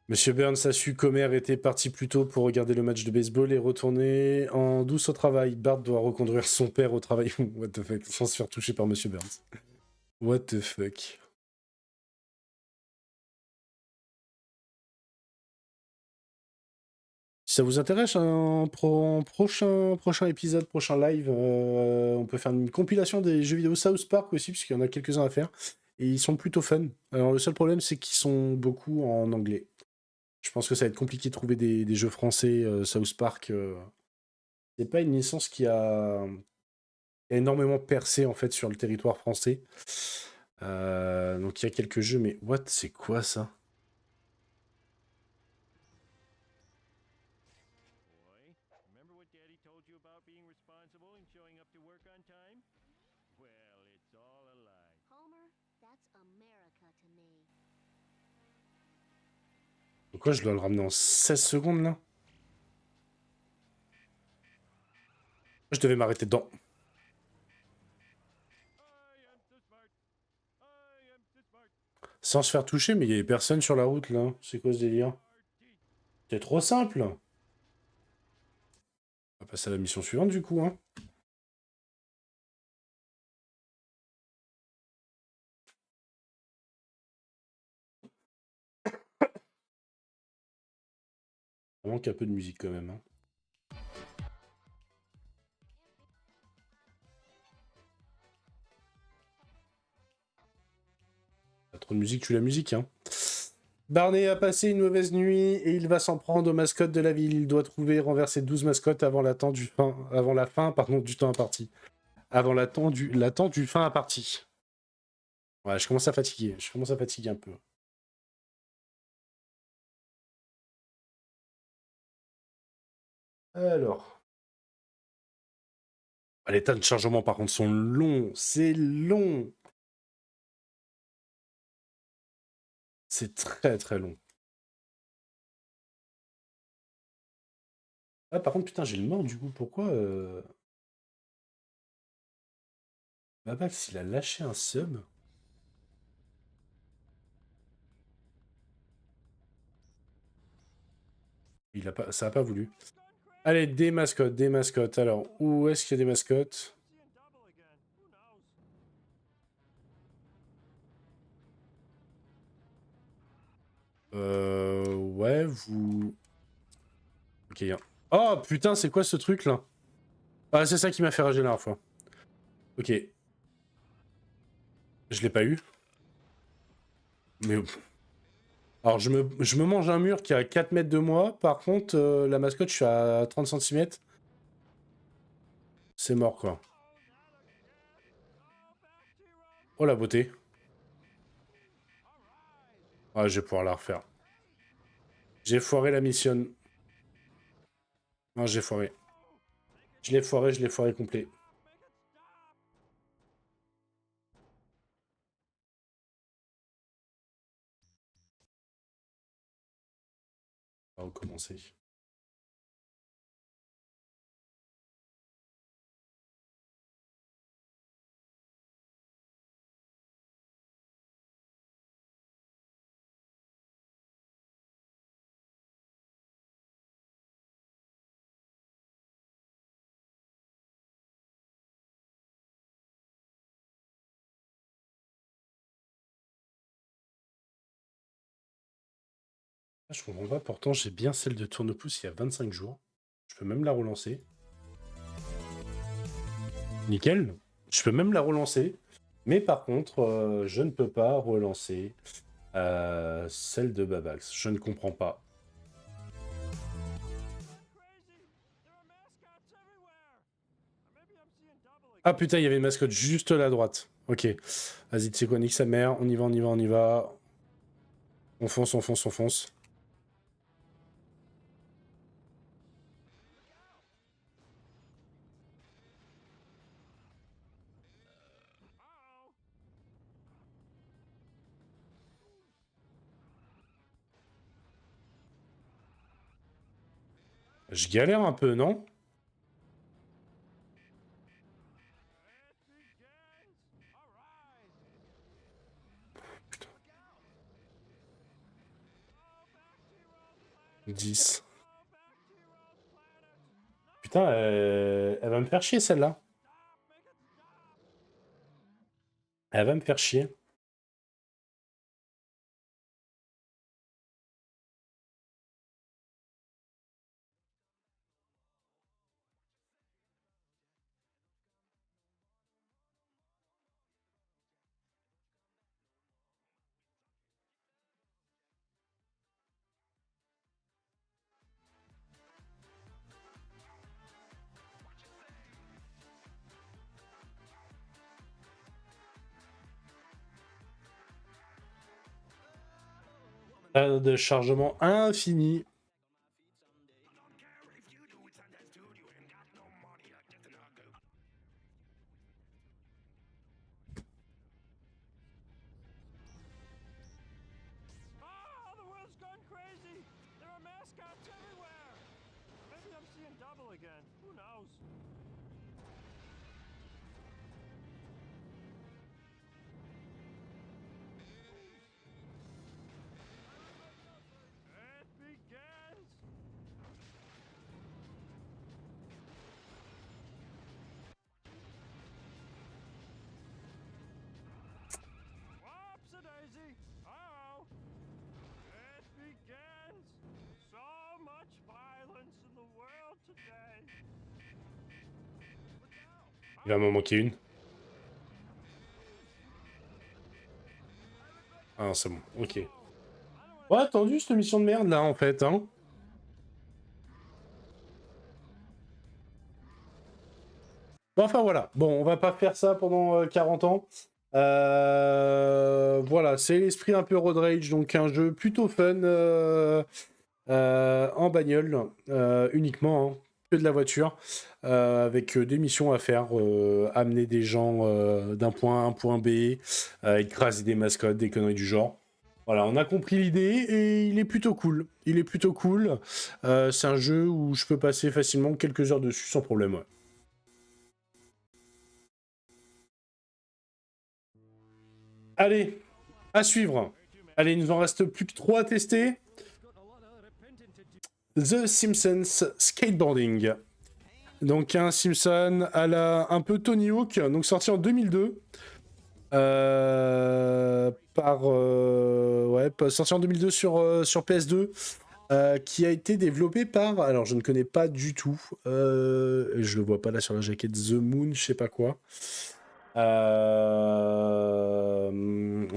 Monsieur Burns a su qu'Homer était parti plus tôt pour regarder le match de baseball et retourner en douce au travail. Bart doit reconduire son père au travail. What the fuck, sans se faire toucher par Monsieur Burns. What the fuck. Si ça vous intéresse, un prochain épisode, prochain live, on peut faire une compilation des jeux vidéo South Park aussi, puisqu'il y en a quelques-uns à faire. Et ils sont plutôt fun. Alors le seul problème, c'est qu'ils sont beaucoup en anglais. Je pense que ça va être compliqué de trouver des jeux français South Park. C'est pas une licence qui a énormément percé en fait sur le territoire français. Donc il y a quelques jeux, mais what, c'est quoi ça? Pourquoi je dois le ramener en 16 secondes là? Je devais m'arrêter dedans. Sans se faire toucher, mais il y avait personne sur la route là. C'est quoi ce délire? C'est trop simple. On va passer à la mission suivante du coup, hein. Il manque un peu de musique quand même, hein. Pas trop de musique, tue la musique, hein. Barney a passé une mauvaise nuit et il va s'en prendre aux mascottes de la ville. Il doit trouver et renverser 12 mascottes avant la fin pardon, du temps imparti. Avant l'attente du fin imparti. Ouais, je commence à fatiguer. Je commence à fatiguer un peu. Alors. Ah, les temps de chargement, par contre, sont longs. C'est long. C'est très, très long. Ah, par contre, putain, j'ai le mort, du coup. Pourquoi Babax, il a lâché un sub? Il a pas... Ça a pas voulu. Allez, des mascottes, des mascottes. Alors, où est-ce qu'il y a des mascottes? Ouais, vous... Ok. Oh, putain, c'est quoi ce truc-là? Ah, c'est ça qui m'a fait rager la dernière fois. Ok. Je l'ai pas eu. Mais... Alors, je me mange un mur qui est à 4 mètres de moi. Par contre, la mascotte, je suis à 30 centimètres. C'est mort, quoi. Oh, la beauté. Ah, je vais pouvoir la refaire. J'ai foiré la mission. Non, j'ai foiré. Je l'ai foiré complet. On va recommencer. Ah, je comprends pas, pourtant j'ai bien celle de Tourne-Pouce il y a 25 jours. Je peux même la relancer. Nickel. Je peux même la relancer. Mais par contre, je ne peux pas relancer celle de Babax. Je ne comprends pas. Ah putain, il y avait une mascotte juste là à droite. Ok. Vas-y, tu sais quoi, nique sa mère. On y va, on y va, on y va. On fonce, on fonce, on fonce. Je galère un peu, non? 10. Putain, elle va me faire chier celle-là. Elle va me faire chier. De chargement infini. Il va m'en manquer une. Ah non, c'est bon, ok. Ouais, attendu cette mission de merde là en fait, hein. Bon, enfin voilà, bon, on va pas faire ça pendant 40 ans. Voilà, c'est l'esprit un peu road rage, donc un jeu plutôt fun en bagnole uniquement, hein, que de la voiture, avec des missions à faire, amener des gens d'un point A à un point B, écraser des mascottes, des conneries du genre. Voilà, on a compris l'idée et il est plutôt cool. Il est plutôt cool. C'est un jeu où je peux passer facilement quelques heures dessus sans problème. Ouais. Allez, à suivre. Allez, il nous en reste plus que 3 à tester. The Simpsons Skateboarding. Donc un Simpson à la un peu Tony Hawk, donc sorti en 2002. Sorti en 2002 sur PS2, qui a été développé par, alors je ne connais pas du tout, je le vois pas là sur la jaquette, The Moon, je sais pas quoi. On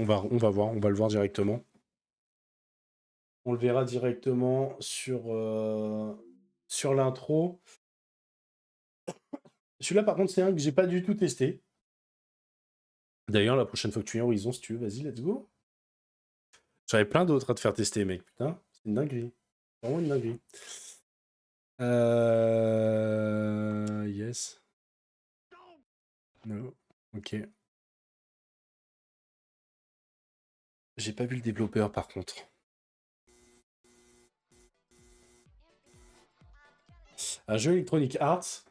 va voir, on va le voir directement. On le verra directement sur l'intro. Celui-là, par contre, c'est un que j'ai pas du tout testé. D'ailleurs, la prochaine fois que tu viens à Horizon, si tu veux, vas-y, let's go. J'avais plein d'autres à te faire tester, mec. Putain, c'est une dinguerie. Vraiment une dinguerie. Yes. No. Ok. J'ai pas vu le développeur, par contre. Un jeu Electronic Arts,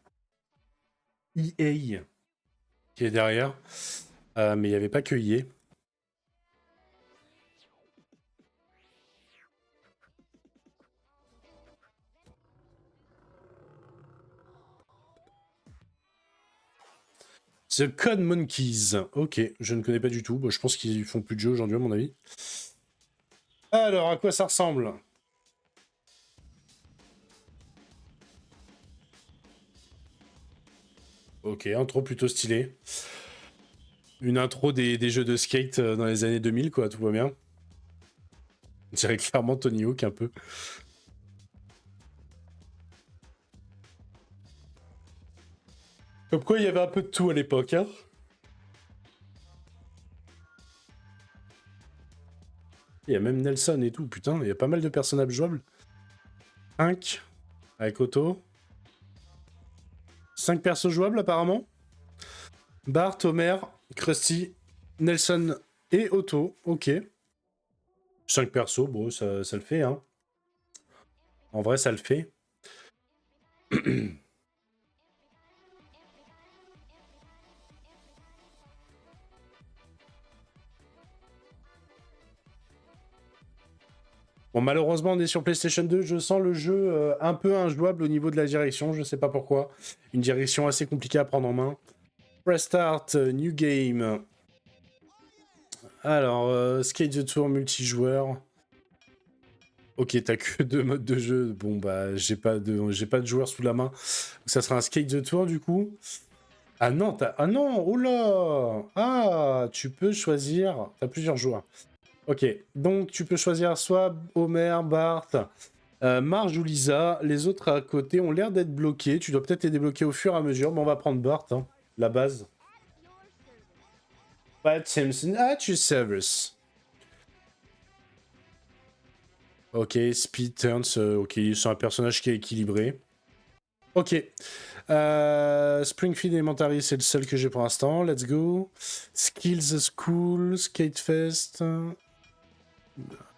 EA, qui est derrière. Mais il n'y avait pas que EA. The Code Monkeys. Ok, je ne connais pas du tout. Bon, je pense qu'ils font plus de jeux aujourd'hui, à mon avis. Alors, à quoi ça ressemble? Ok, intro plutôt stylé. Une intro des jeux de skate dans les années 2000, quoi, tout va bien. On dirait clairement Tony Hawk un peu. Comme quoi, il y avait un peu de tout à l'époque, hein. Il y a même Nelson et tout, putain, il y a pas mal de personnages jouables. 5 avec Otto. 5 persos jouables apparemment. Bart, Homer, Krusty, Nelson et Otto. Ok. 5 persos, bon, ça le fait, hein. En vrai, ça le fait. Bon, malheureusement, on est sur PlayStation 2. Je sens le jeu un peu injouable au niveau de la direction. Je sais pas pourquoi. Une direction assez compliquée à prendre en main. Press Start, New Game. Alors, Skate the Tour multijoueur. Ok, t'as que 2 modes de jeu. Bon, bah, j'ai pas de joueur sous la main. Ça sera un Skate the Tour, du coup. Ah non, ah non, oh là. Ah, tu peux choisir. T'as plusieurs joueurs. Ok, donc tu peux choisir soit Homer, Bart, Marge ou Lisa. Les autres à côté ont l'air d'être bloqués. Tu dois peut-être les débloquer au fur et à mesure. Mais on va prendre Bart, hein, la base. Bart Simpson at your service. Ok, Speed Turns. Ok, c'est un personnage qui est équilibré. Ok. Springfield Elementary, c'est le seul que j'ai pour l'instant. Let's go. Skills School, Skatefest.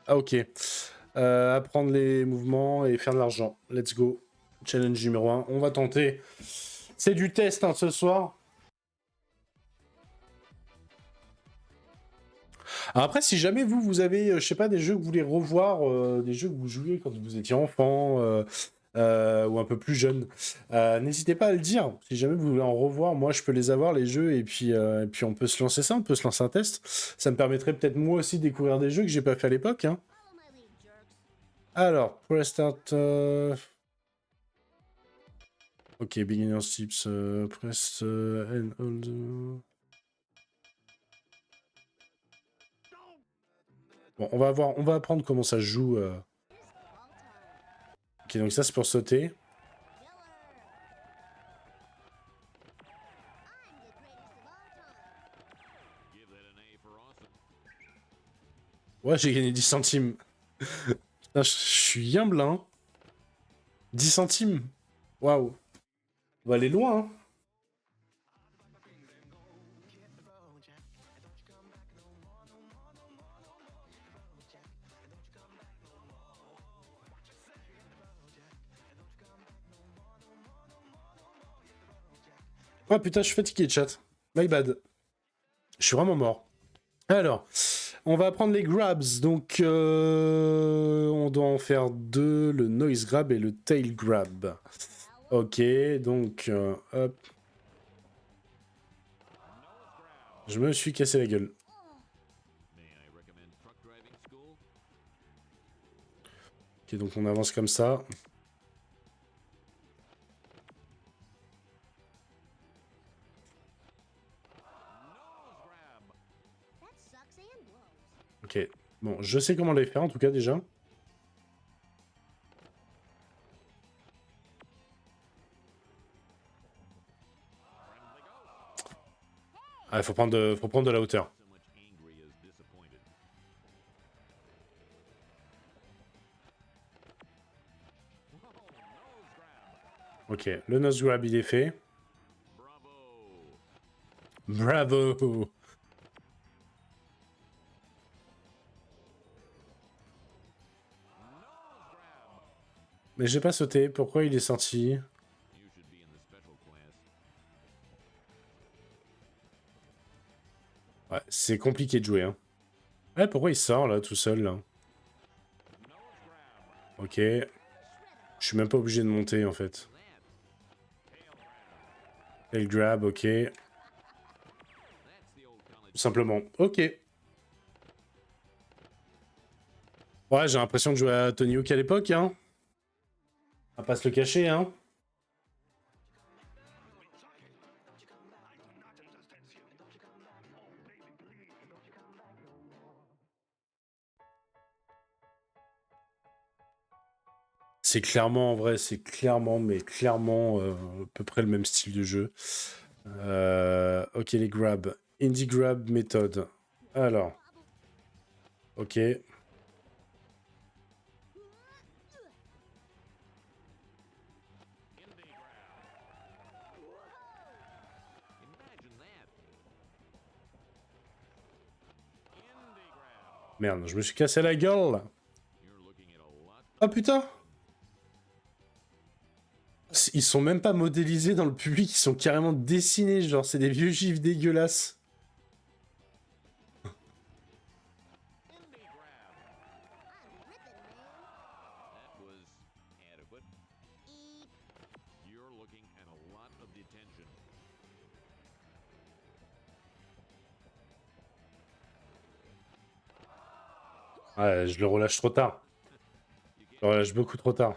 Ah, ok. Apprendre les mouvements et faire de l'argent. Let's go. Challenge numéro 1. On va tenter. C'est du test hein, ce soir. Alors après, si jamais vous avez, je sais pas, des jeux que vous voulez revoir, des jeux que vous jouiez quand vous étiez enfant ou un peu plus jeune, n'hésitez pas à le dire. Si jamais vous voulez en revoir, moi je peux les avoir les jeux et puis on peut se lancer ça, on peut se lancer un test. Ça me permettrait peut-être moi aussi de découvrir des jeux que j'ai pas fait à l'époque. Hein. Alors, press start. Ok, beginner tips, press and hold. Bon, on va voir, on va apprendre comment ça se joue. Ok, donc ça c'est pour sauter. Ouais, j'ai gagné 10 centimes. Putain, je suis humble, hein. 10 centimes. Waouh. On va aller loin, hein. Oh putain, je suis fatigué, chat. My bad. Je suis vraiment mort. Alors, on va prendre les grabs. Donc, on doit en faire deux, le noise grab et le tail grab. Ok, donc, hop. Je me suis cassé la gueule. Ok, donc on avance comme ça. Ok, bon, je sais comment les faire en tout cas déjà. Ah, faut prendre de la hauteur. Ok, le nose grab il est fait. Bravo! Mais j'ai pas sauté, pourquoi il est sorti? Ouais, c'est compliqué de jouer, hein. Ouais, pourquoi il sort là, tout seul, là? Ok. Je suis même pas obligé de monter, en fait. Tail grab, ok. Tout simplement. Ok. Ouais, j'ai l'impression de jouer à Tony Hawk à l'époque, hein. On va pas se le cacher, hein. C'est clairement, en vrai, c'est clairement, mais clairement à peu près le même style de jeu. Ok, les grabs. Indie grab méthode. Alors. Ok. Merde, je me suis cassé la gueule. Oh putain! Ils sont même pas modélisés dans le public, ils sont carrément dessinés, genre c'est des vieux gifs dégueulasses. Ouais, je le relâche trop tard. Je le relâche beaucoup trop tard.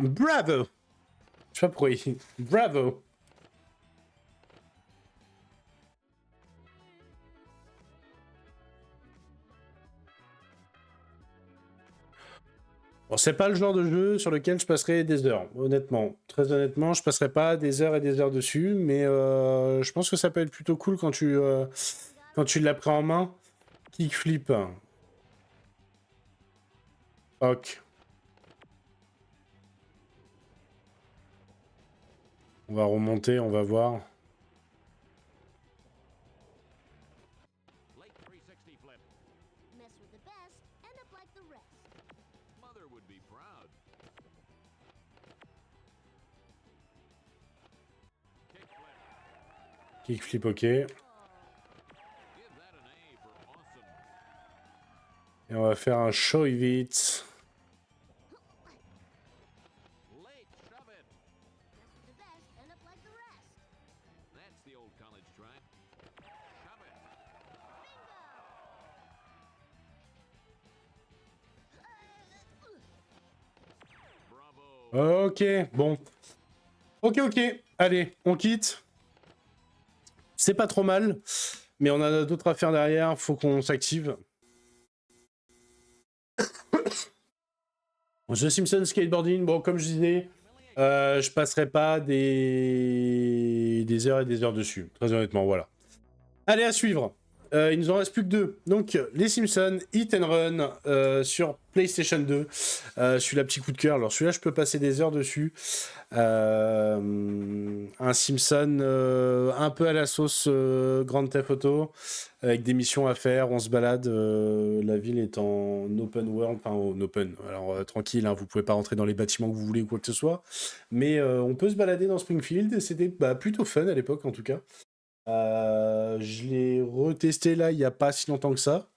Bravo! Je sais pas pourquoi il... Bravo! Bon, c'est pas le genre de jeu sur lequel je passerai des heures, honnêtement. Très honnêtement, je passerai pas des heures et des heures dessus, mais je pense que ça peut être plutôt cool quand tu l'as pris en main. Kickflip. Ok. On va remonter, on va voir. Kickflip, ok. Et on va faire un show it. Ok, bon. Ok, ok. Allez, on quitte. C'est pas trop mal, mais on a d'autres à faire derrière, faut qu'on s'active. The Simpsons Skateboarding, bon, comme je disais, je passerai pas des heures et des heures dessus, très honnêtement, voilà. Allez, à suivre. Il nous en reste plus que 2. Donc, les Simpsons, Hit and Run sur PlayStation 2. Celui-là, petit coup de cœur. Alors, celui-là, je peux passer des heures dessus. Un Simpson un peu à la sauce Grand Theft Auto, avec des missions à faire. On se balade. La ville est en open world. Enfin, en open. Alors, tranquille, hein, vous pouvez pas rentrer dans les bâtiments que vous voulez ou quoi que ce soit. Mais on peut se balader dans Springfield. Et c'était plutôt fun à l'époque, en tout cas. Je l'ai retesté là il n'y a pas si longtemps que ça.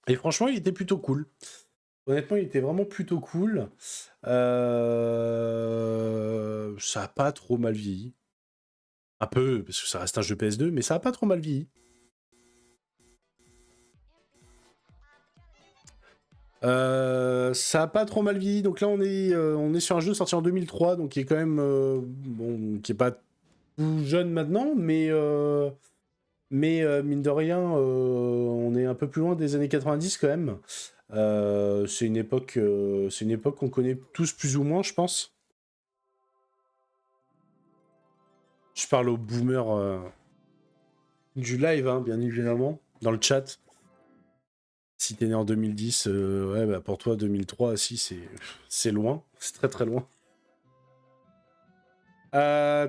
Et franchement, il était plutôt cool. Honnêtement, il était vraiment plutôt cool. Ça a pas trop mal vieilli. Un peu, parce que ça reste un jeu PS2, mais ça a pas trop mal vieilli. Ça a pas trop mal vieilli. Donc là, on est sur un jeu sorti en 2003, donc qui est quand même bon, qui est pas tout jeune maintenant, mais mine de rien, on est un peu plus loin des années 90 quand même. C'est une époque qu'on connaît tous plus ou moins, je pense. Je parle aux boomers du live, hein, bien évidemment, dans le chat. Si t'es né en 2010, ouais, bah pour toi 2003, si c'est loin, c'est très très loin.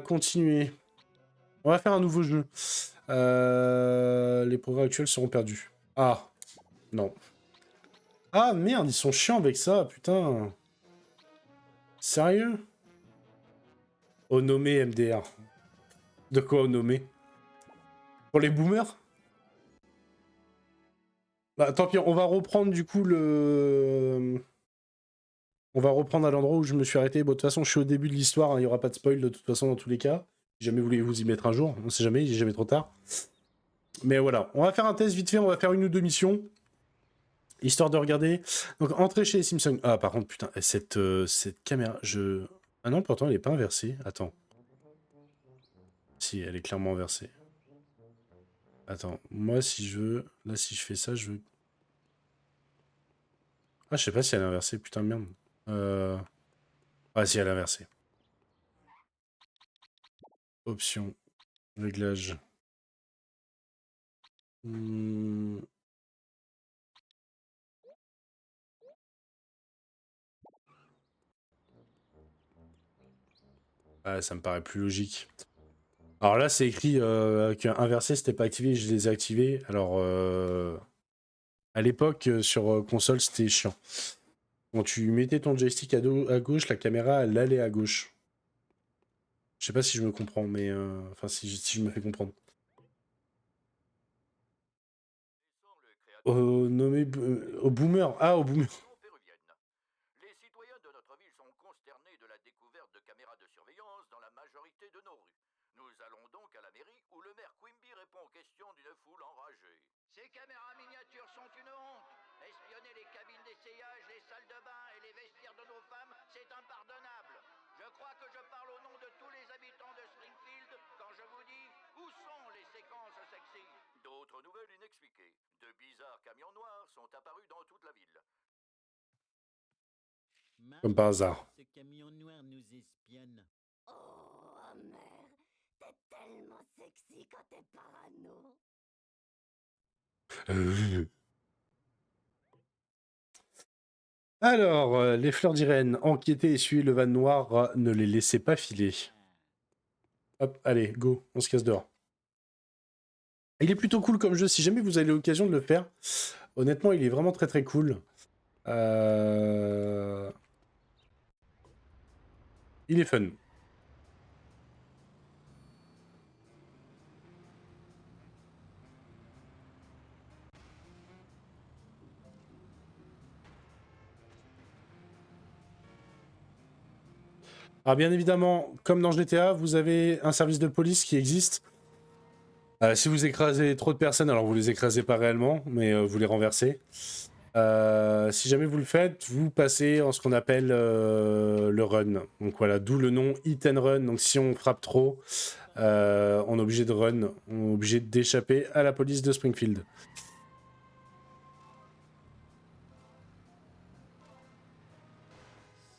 Continuer. On va faire un nouveau jeu. Les progrès actuels seront perdus. Ah, non. Ah merde, ils sont chiants avec ça, putain. Sérieux? Onomé MDR. De quoi Onomé? Pour les boomers? Bah tant pis, on va reprendre du coup le... On va reprendre à l'endroit où je me suis arrêté. Bon, de toute façon, je suis au début de l'histoire, hein, il n'y aura pas de spoil de toute façon dans tous les cas. Si jamais vous voulez vous y mettre un jour, on sait jamais, il est jamais trop tard. Mais voilà, on va faire un test vite fait, on va faire une ou deux missions. Histoire de regarder. Donc, entrer chez les Simpsons. Ah, par contre, putain, cette caméra, je... Ah non, pourtant, elle est pas inversée. Attends. Si, elle est clairement inversée. Attends, moi, si je veux... Là, si je fais ça, je veux... Ah, je sais pas si elle est inversée, putain, merde. Ah, si, elle est inversée. Options. Réglage. Ah, ça me paraît plus logique. Alors là, c'est écrit qu'inversé, c'était pas activé, je les ai activés. Alors, à l'époque, sur console, c'était chiant. Quand tu mettais ton joystick à gauche, la caméra, elle allait à gauche. Je sais pas si je me comprends, mais... Enfin, si je me fais comprendre. Nommé... au boomer. Ah, au boomer. Les citoyens de notre ville sont consternés de la découverte de caméras de surveillance dans la majorité de nos rues. Nous allons donc à la mairie où le maire Quimby répond aux questions d'une foule enragée. Ces caméras miniatures sont une honte. Espionner les cabines d'essayage, les salles de bain et les vestiaires de nos femmes, c'est impardonnable. Je crois que je parle au nom de tous les habitants de Springfield quand je vous dis où sont les séquences sexy. D'autres nouvelles inexpliquées. De bizarres camions noirs sont apparus dans toute la ville. Comme par hasard. Ce camion noir nous espionne. Oh, Homer, t'es tellement sexy quand t'es parano. Alors, les fleurs d'Irène, enquêter, essuyer le van noir, ne les laissez pas filer. Hop, allez, go, on se casse dehors. Il est plutôt cool comme jeu, si jamais vous avez l'occasion de le faire. Honnêtement, il est vraiment très très cool. Il est fun. Alors bien évidemment, comme dans GTA, vous avez un service de police qui existe. Si vous écrasez trop de personnes, alors vous les écrasez pas réellement, mais vous les renversez. Si jamais vous le faites, vous passez en ce qu'on appelle le run. Donc voilà, d'où le nom Hit and Run. Donc si on frappe trop, On est obligé de run, on est obligé d'échapper à la police de Springfield.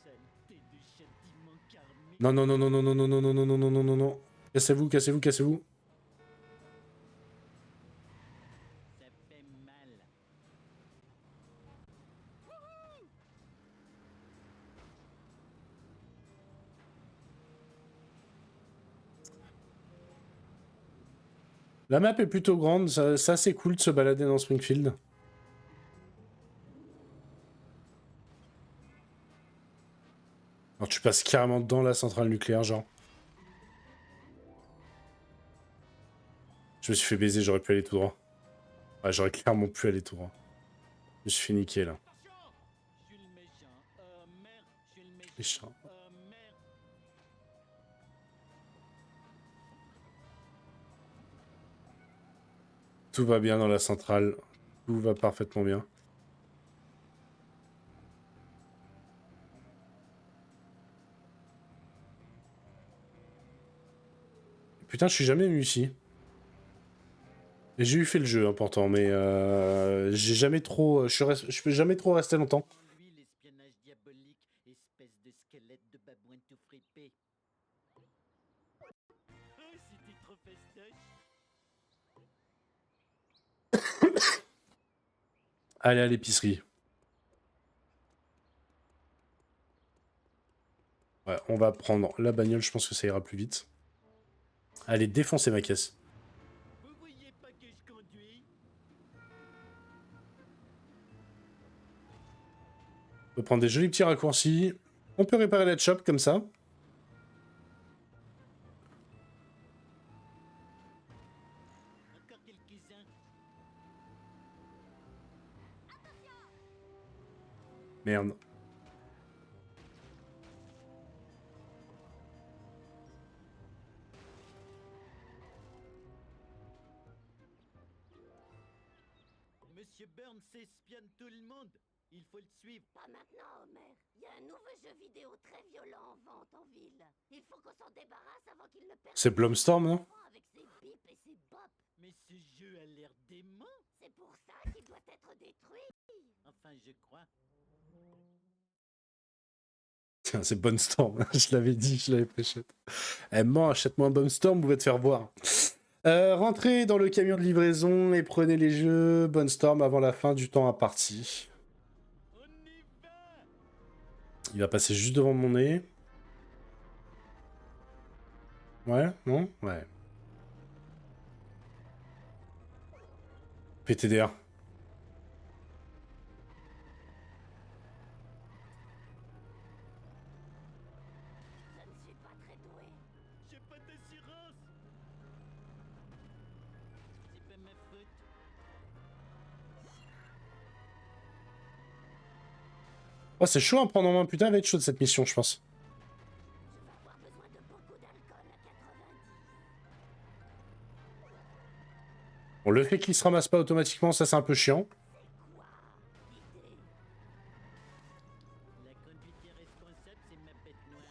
Saleté de châtiment karmique. Non, non, non, non, non, non, non, non, non, non, non, non, non, non, non. Cassez-vous, cassez-vous, cassez-vous. Ça fait mal. La map est plutôt grande, ça c'est cool de se balader dans Springfield. Alors tu passes carrément dans la centrale nucléaire, genre. Je me suis fait baiser, j'aurais pu aller tout droit. Ouais, j'aurais clairement pu aller tout droit. Je me suis fait niquer, là. Attention! Je suis le méchant. Merde, je suis le méchant. Méchant. Merde. Tout va bien dans la centrale. Tout va parfaitement bien. Putain, je suis jamais venu ici. Et j'ai eu fait le jeu, hein, pourtant, mais j'ai jamais trop... Je peux jamais trop rester longtemps. Pour lui, l'espionnage diabolique, espèce de squelette de babouin tout fripé. Oh, c'était trop fastoche. Allez à l'épicerie. Ouais, on va prendre la bagnole, je pense que ça ira plus vite. Allez, défoncez ma caisse. Vous voyez pas que je conduis? On peut prendre des jolis petits raccourcis. On peut réparer la shop comme ça. Encore quelques-uns. Merde. Monsieur Burns espionne tout le monde. Il faut le suivre. Pas maintenant, Homer. Il y a un nouveau jeu vidéo très violent en vente en ville. Il faut qu'on s'en débarrasse avant qu'il ne perde... C'est Blomstorm, non? Avec ses bips et ses bops. Mais ce jeu a l'air dément. C'est pour ça qu'il doit être détruit. Enfin, je crois. Tiens, c'est Bonestorm. Je l'avais dit, je l'avais prêché. Eh, man, achète-moi un Bonestorm, vous va te faire voir. Rentrez dans le camion de livraison et prenez les jeux Bonestorm avant la fin du temps imparti. On y va. Il va passer juste devant mon nez. Ouais, non? Ouais. PTDR. Je ne suis pas très doué. J'ai pas d'assurance. C'est pas ma faute. Oh, c'est chaud à prendre en main. Putain, elle va être chaude cette mission, je pense. Je vais avoir besoin de beaucoup d'alcool à 90. Bon, le fait qu'il se ramasse pas automatiquement, ça c'est un peu chiant. C'est quoi l'idée? La conduite irresponsable, c'est ma bête noire.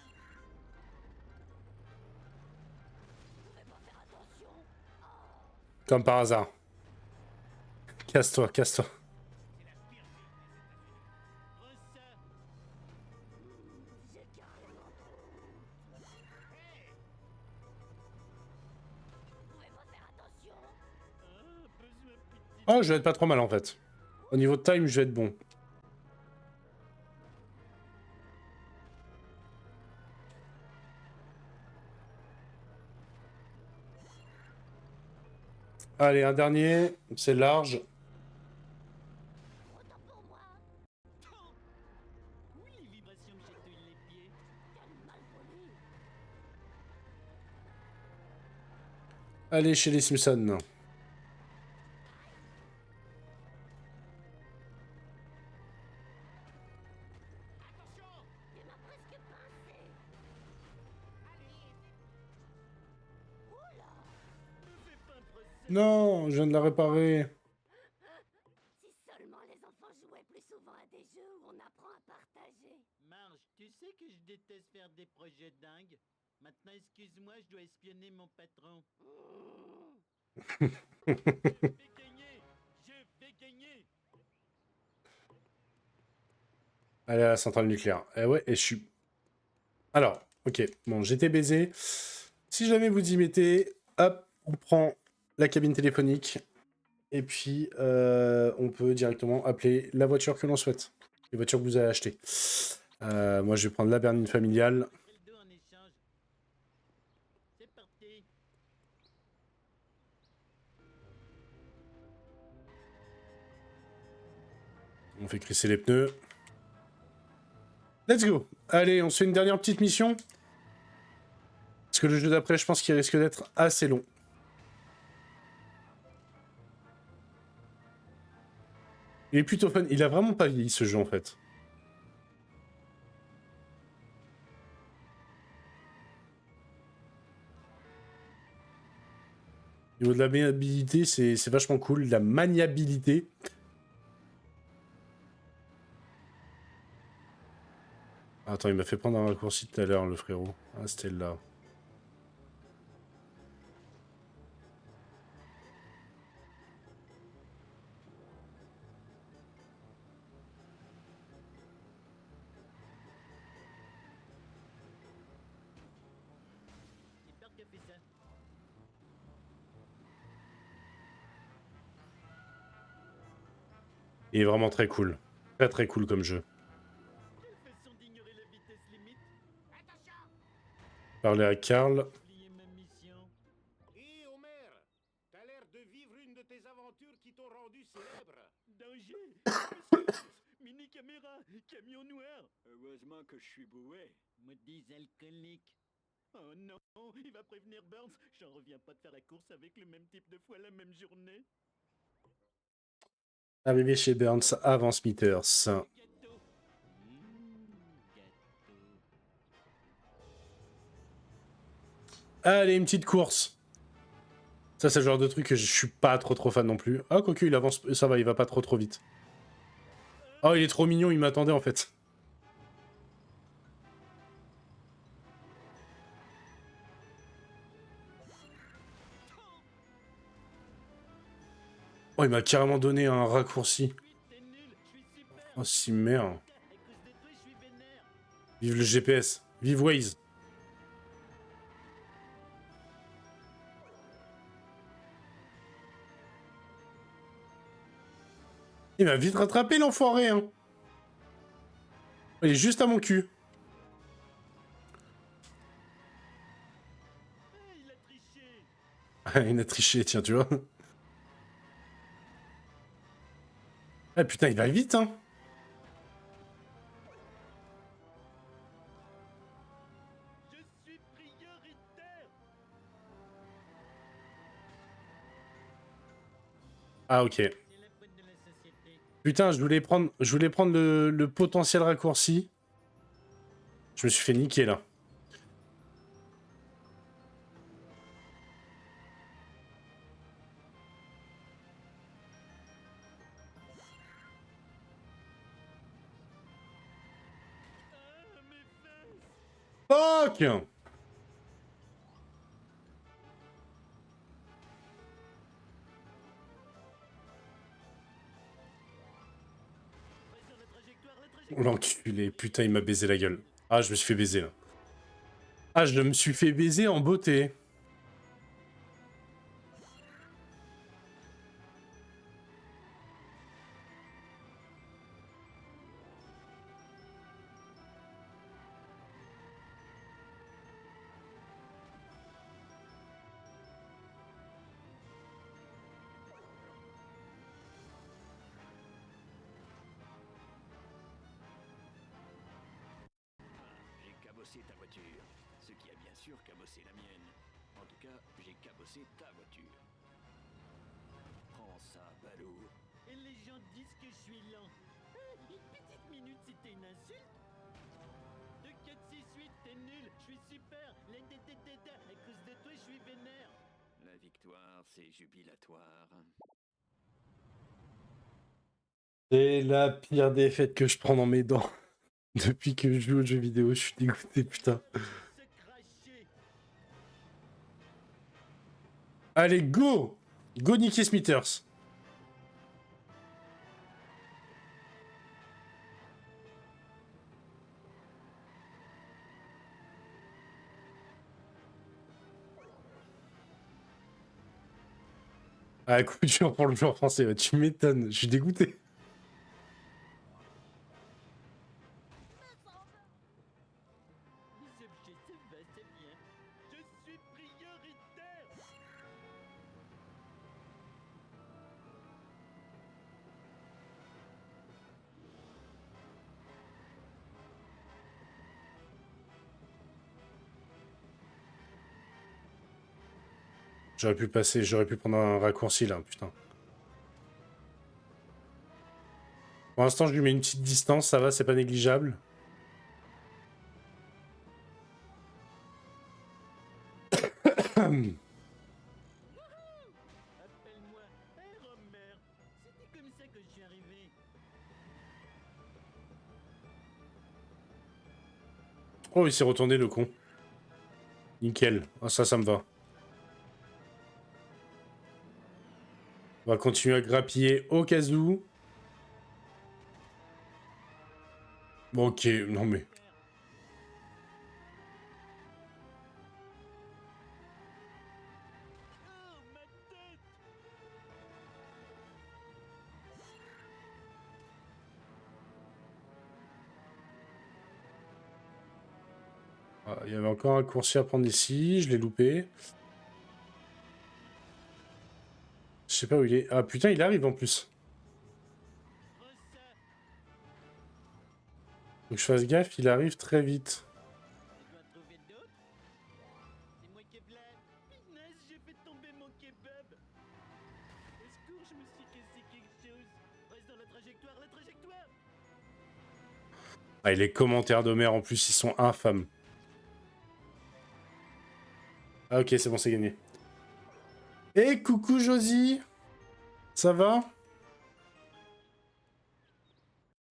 Vous pouvez pas faire attention? Oh, Comme par hasard. Casse-toi, casse-toi. Prends ça. j'ai carrément trop. Vous pouvez pas faire attention? Ah, besoin petit. Oh, je vais être pas trop mal en fait. Au niveau de time, je vais être bon. Allez, un dernier. C'est large. Autant pour moi. Oui, les vibrations me chatouillent les pieds. Quel malpoli. Allez, chez les Simpsons. Il m'a presque pincé. Oula. Ne fais pas un procès. Non, je viens de la réparer. Si seulement les enfants jouaient plus souvent à des jeux où on apprend à partager. Marge, tu sais que je déteste faire des projets dingues. Maintenant, excuse-moi, je dois espionner mon patron. Je vais gagner. Je vais gagner. Allez à la centrale nucléaire. Eh ouais, et je suis... Alors, ok, bon, j'étais baisé. Si jamais vous y mettez, hop, on prend la cabine téléphonique. Et puis, on peut directement appeler la voiture que l'on souhaite. Les voitures que vous avez achetées. Moi, je vais prendre la berline familiale. Fais le dos en échange. C'est parti. On fait crisser les pneus. Let's go. Allez, on se fait une dernière petite mission. Parce que le jeu d'après, je pense qu'il risque d'être assez long. Il est plutôt fun. Il a vraiment pas vieilli, ce jeu, en fait. Au niveau de la maniabilité, c'est vachement cool. La maniabilité. Attends, il m'a fait prendre un raccourci tout à l'heure, le frérot. Ah, c'était là. C'est Bert qui a fait ça. Il est vraiment très cool. Très très cool comme jeu. Quelle façon d'ignorer la vitesse limite. Parler à Karl. Oublier ma mission. Hé, Homer, t'as l'air de vivre une de tes aventures qui t'ont rendu célèbre. Danger. Monsieur, mini caméra. Camion noir. Heureusement que je suis bourré. Maudits alcooliques. Oh non, il va prévenir Burns. J'en reviens pas de faire la course avec le même type de fois la même journée. Arrivé chez Burns avant Smithers. Gâteau. Gâteau. Allez, une petite course. Ça, c'est le genre de truc que je suis pas trop fan non plus. Ah, quoique, il avance. Ça va, il va pas trop vite. Oh, il est trop mignon, il m'attendait en fait. Oh, il m'a carrément donné un raccourci. T'es nul, je suis super. Oh, si merde. À cause de toi, je suis vénère. Vive le GPS. Vive Waze. Il m'a vite rattrapé, l'enfoiré, hein. Il est juste à mon cul. Ah, il a triché. Il a triché, tiens, tu vois. Ah putain, il va vite, hein. Je suis prioritaire. Ah, ok. C'est la faute de la société. Putain, je voulais prendre le potentiel raccourci. Je me suis fait niquer, là. Ah, mes fesses. Fuck! Sur la trajectoire. L'enculé, putain, il m'a baisé la gueule. Ah, je me suis fait baiser, là. Ah, je me suis fait baiser en beauté. J'ai cabossé ta voiture, ce qui a bien sûr cabossé la mienne. En tout cas, j'ai cabossé ta voiture. Prends ça, balourd. Et les gens disent que je suis lent. Ah, une petite minute, c'était une insulte. 2, 4, 6, 8, t'es nul. Je suis super. À cause de toi, je suis vénère. La victoire, c'est jubilatoire. C'est la pire défaite que je prends dans mes dents. Depuis que je joue aux jeux vidéo, je suis dégoûté, putain. Se cracher. Allez, go! Go Nicky Smithers. Ah, coup dur pour le joueur français, ouais, tu m'étonnes, je suis dégoûté. Les objets, ça va, c'est bien. Je suis prioritaire. J'aurais pu passer, j'aurais pu prendre un raccourci là, putain. Pour l'instant, je lui mets une petite distance, ça va, c'est pas négligeable. Appelle-moi Homer. C'était comme ça que je suis arrivé. Oh, il s'est retourné le con. Nickel, ah, ça me va. On va continuer à grappiller au cas où. Bon, ok, non mais... Oh, ma tête. Ah, il y avait encore un raccourci à prendre ici, je l'ai loupé. Je sais pas où il est. Ah putain, il arrive en plus. Prends ça. Faut que je fasse gaffe, il arrive très vite. Tu dois trouver d'autres. C'est moi qui blâme. Punaise, j'ai fait tomber mon kebab. Au secours, je me suis cassé quelque chose. Reste dans la trajectoire, la trajectoire. Ah, et les commentaires d'Homer en plus, ils sont infâmes. Ah ok, c'est bon, c'est gagné. Et coucou Josie. Ça va?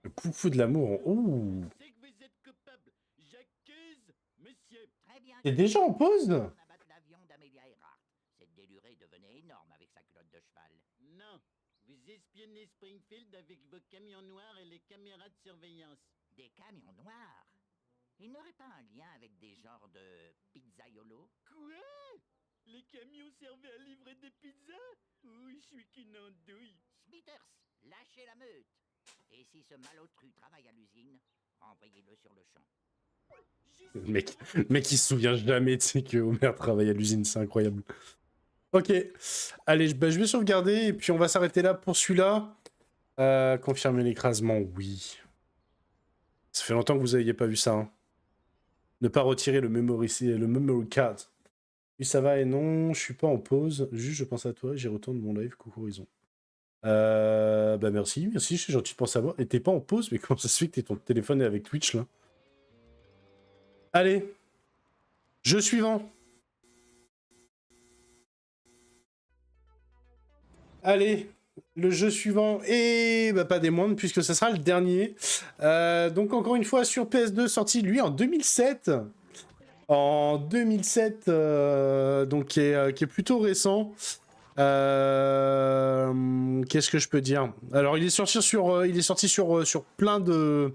Le coucou de l'amour. Ouh. C'est que vous êtes coupable. J'accuse monsieur. Très bien. T'es déjà en pause? On abattre l'avion d'Amelia Earhart. Cette délurée devenait énorme avec sa culotte de cheval. Non, vous espionnez Springfield avec vos camions noirs et les caméras de surveillance. Des camions noirs. Il n'aurait pas un lien avec des genres de pizzaiolo? Quoi? Les camions servaient à livrer des pizzas? Oui, je suis qu'une andouille. Smithers, lâchez la meute. Et si ce malotru travaille à l'usine, envoyez-le sur le champ. Le mec, il se souvient jamais, tu sais, que Homer travaille à l'usine, c'est incroyable. Ok, allez, bah, je vais sauvegarder, et puis on va s'arrêter là pour celui-là. Confirmer l'écrasement, oui. Ça fait longtemps que vous n'aviez pas vu ça, hein. Ne pas retirer le memory card. Oui, ça va et non, je suis pas en pause. Juste, je pense à toi, j'y retourne mon live. Coucou Horizon. Bah merci, je suis gentil de penser à moi. Et t'es pas en pause, mais comment ça se fait que ton téléphone est avec Twitch là? Allez, jeu suivant. Allez, le jeu suivant, et bah, pas des moindres, puisque ça sera le dernier. Donc encore une fois, sur PS2, sorti lui en 2007. En 2007, donc qui est plutôt récent. Qu'est-ce que je peux dire? Alors, il est sorti sur plein de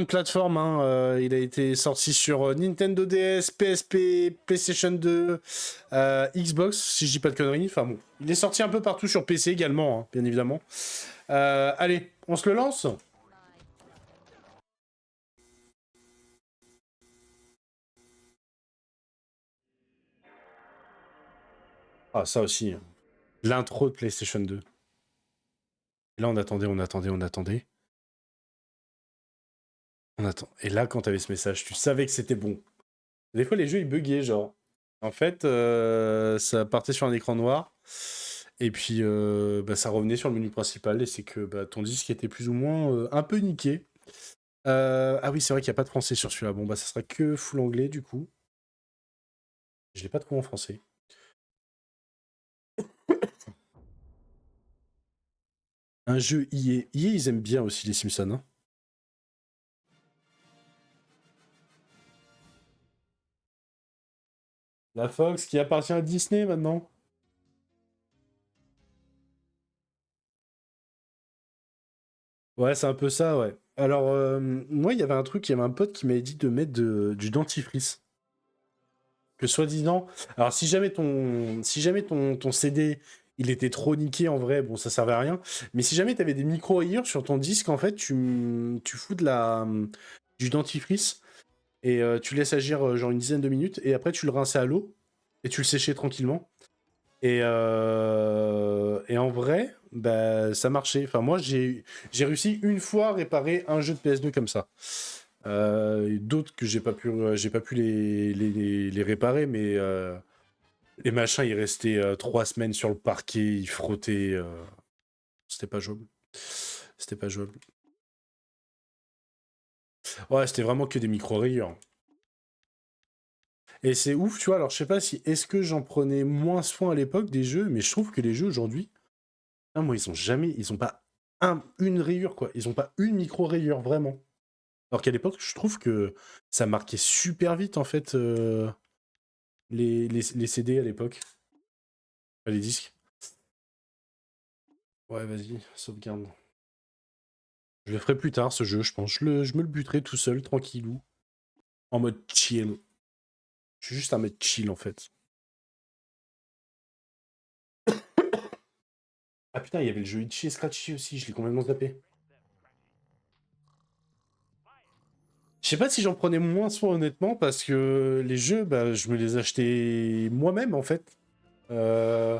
plateformes, hein. Il a été sorti sur Nintendo DS, PSP, PlayStation 2, Xbox, si je dis pas de conneries. Enfin bon, il est sorti un peu partout sur PC également, hein, bien évidemment. Allez, on se le lance? Ah, ça aussi. L'intro de PlayStation 2. Et là, on attendait. On attend. Et là, quand t'avais ce message, tu savais que c'était bon. Des fois, les jeux, ils buggaient, genre. En fait, ça partait sur un écran noir. Et puis, bah, ça revenait sur le menu principal. Et c'est que bah, ton disque était plus ou moins un peu niqué. Ah oui, c'est vrai qu'il n'y a pas de français sur celui-là. Bon, bah, ça sera que full anglais, du coup. Je l'ai pas trouvé en français. Un jeu EA. EA, ils aiment bien aussi les Simpsons, hein. La Fox qui appartient à Disney maintenant. Ouais, c'est un peu ça, ouais. Alors, moi, il y avait un truc, il y avait un pote qui m'avait dit de mettre du dentifrice. Que soi-disant. Alors, si jamais ton CD, il était trop niqué, en vrai, bon, ça servait à rien. Mais si jamais tu avais des micro-rayures sur ton disque, en fait, tu fous du dentifrice et tu laisses agir genre une dizaine de minutes et après, tu le rinçais à l'eau et tu le séchais tranquillement. Et en vrai, bah, ça marchait. Enfin, moi, j'ai réussi une fois à réparer un jeu de PS2 comme ça. Et d'autres que j'ai pas pu les réparer, mais les machins, ils restaient 3 semaines sur le parquet, ils frottaient. C'était pas jouable. C'était pas jouable. Ouais, c'était vraiment que des micro-rayures. Et c'est ouf, tu vois. Alors, je sais pas si est-ce que j'en prenais moins soin à l'époque des jeux, mais je trouve que les jeux aujourd'hui, ah, moi, ils ont pas une rayure, quoi. Ils ont pas une micro-rayure, vraiment. Alors qu'à l'époque, je trouve que ça marquait super vite, en fait, les CD à l'époque. Pas les disques. Ouais, vas-y, sauvegarde. Je le ferai plus tard, ce jeu, je pense. Je me le buterai tout seul, tranquillou. En mode chill. Je suis juste un mode chill, en fait. Ah putain, il y avait le jeu Itchy et Scratchy aussi, je l'ai complètement zappé. Je sais pas si j'en prenais moins soin, honnêtement, parce que les jeux, bah, je me les achetais moi-même, en fait. Euh,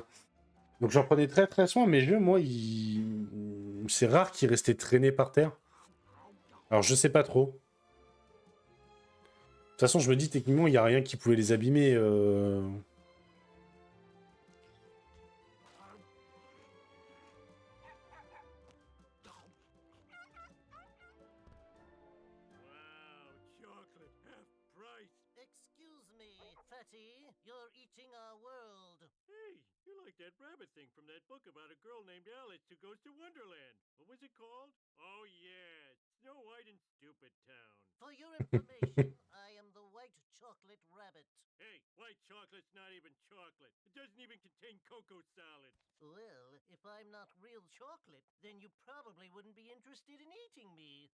Donc j'en prenais très très soin. Mes jeux, moi, c'est rare qu'ils restaient traînés par terre. Alors je sais pas trop. De toute façon, je me dis, techniquement, il n'y a rien qui pouvait les abîmer. Wow, chocolate, half price. Excuse me, Fatty. You're eating our world. Hey, you like that rabbit thing from that book about a girl named Alice who goes to Wonderland. What was it called? Oh, yeah, Snow White and Stupid Town. For your information, I am the white chocolate rabbit. Hey, white chocolate's not even chocolate. It doesn't even contain cocoa solids. Well, if I'm not real chocolate, then you probably wouldn't be interested in eating me.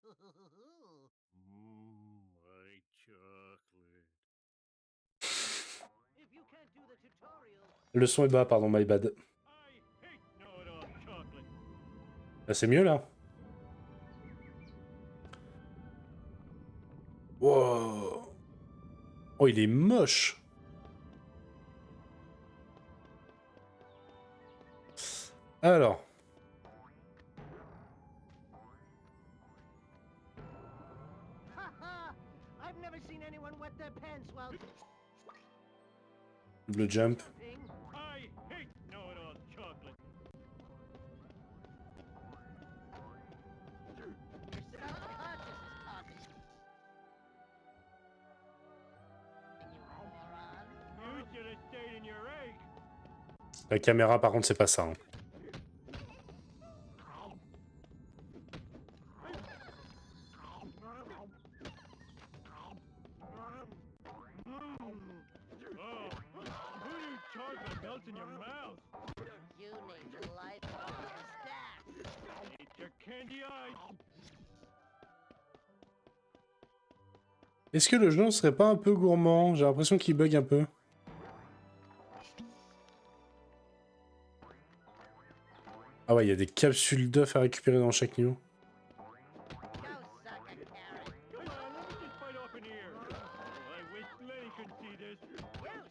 White chocolate. If you can't do the tutorial, Le son est bas, pardon, my bad. I hate know-it-all chocolate. Là, c'est mieux, là. Wow. Oh, il est moche. Alors. haha! I've never seen anyone wet their pants while Le jump. jumping. I hate know-it-all chocolate. Your subconscious is talking. You moron. You should have stayed in your egg. La caméra, par contre, c'est pas ça. Hein. Oh, voodoo chocolate melts in your mouth. You need to light up your staff. Eat your candy eyes. Est-ce que le jeu ne serait pas un peu gourmand? J'ai l'impression qu'il bug un peu. Ah ouais, il y a des capsules d'œufs à récupérer dans chaque niveau. Go suck a carrot. Come on, let me just bite off an ear. Oh, I wish Lenny could see this. You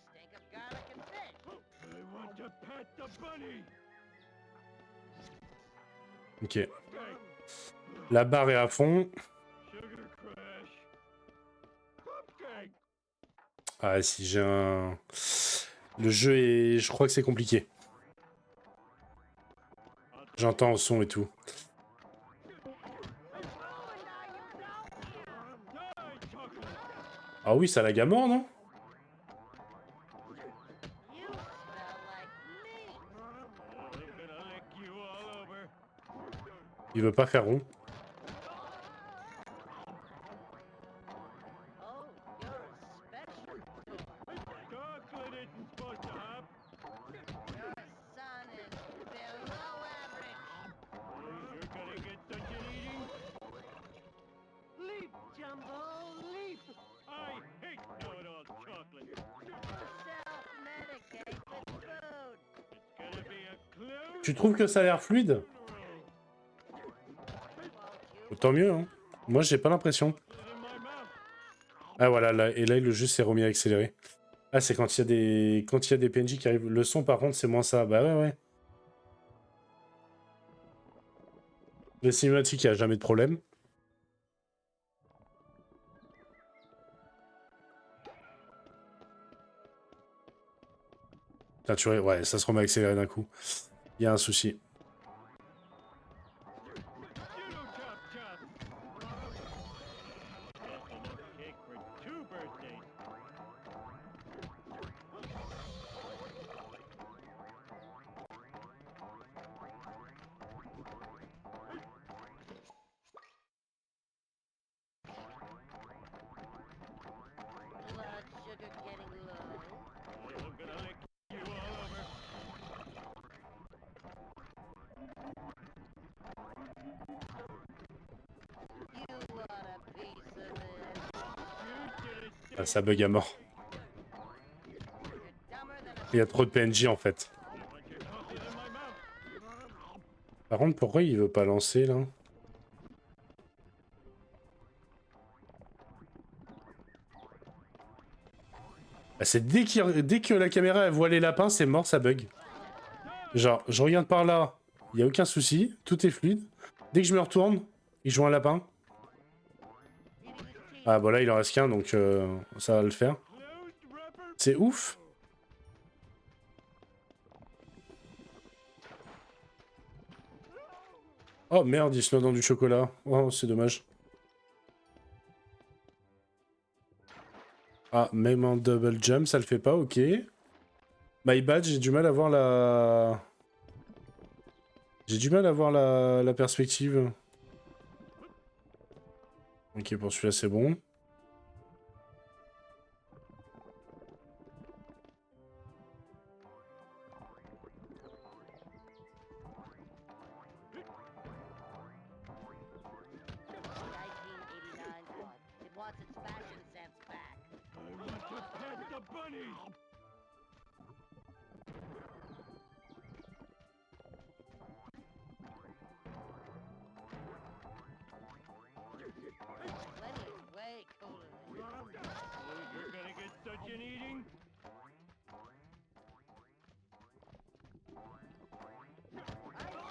stink of garlic and fish. I want to pet the bunny. Ok. Okay. La barre est à fond. Sugar crash. Cupcake. Ah si, j'ai un... Le jeu est... Je crois que c'est compliqué. J'entends le son et tout. Die, chocolate. Ah oui, ça lag à mort, non? You smell like meat. I'm gonna lick you all over. Il veut pas faire rond. Oh, you're special. Chocolate isn't supposed to hop. Your son is below average. You're gonna get such an eating Jumbo leap! I hate know-it-all chocolate. Self-medicate with food. It's gonna be a close Tu trouves que ça a l'air fluide? Tant mieux, hein. Moi, j'ai pas l'impression. in my mouth. Ah voilà, là, et là, le jeu s'est remis à accélérer. Ah, c'est quand il y a des PNJ qui arrivent. Le son, par contre, c'est moins ça. Bah ouais, ouais. Le cinématique, il n'y a jamais de problème. Putain, tu vois, ouais, ça se remet à accélérer d'un coup. Il y a un souci. Judo chop chop. Just enough cake for 2 birthdays. Blood sugar getting low. I'm gonna lick you all over. You want a piece of this? You did it. Ah, ça bug à mort. You're dumber than a Il y a trop de PNJ, en fait. I want your coffee in my mouth. Par contre, pourquoi il veut pas lancer, là? Ah, c'est dès que la caméra elle voit les lapins, c'est mort, ça bug. Genre, je regarde par là, il y a aucun souci, tout est fluide. Dès que je me retourne, il joue un lapin. Ah, bon là, il en reste qu'un, donc ça va le faire. Closed rubber. C'est ouf. Oh merde, il se noie dans du chocolat. Oh, c'est dommage. Ah, même en double jump, ça le fait pas, ok. My bad, j'ai du mal à voir la... J'ai du mal à voir la perspective. Ok, pour celui-là, c'est bon. It wants its fashion sense back. I want to pet the bunny. Lenny is way cooler than you. Oh, you're gonna get such an eating. I say,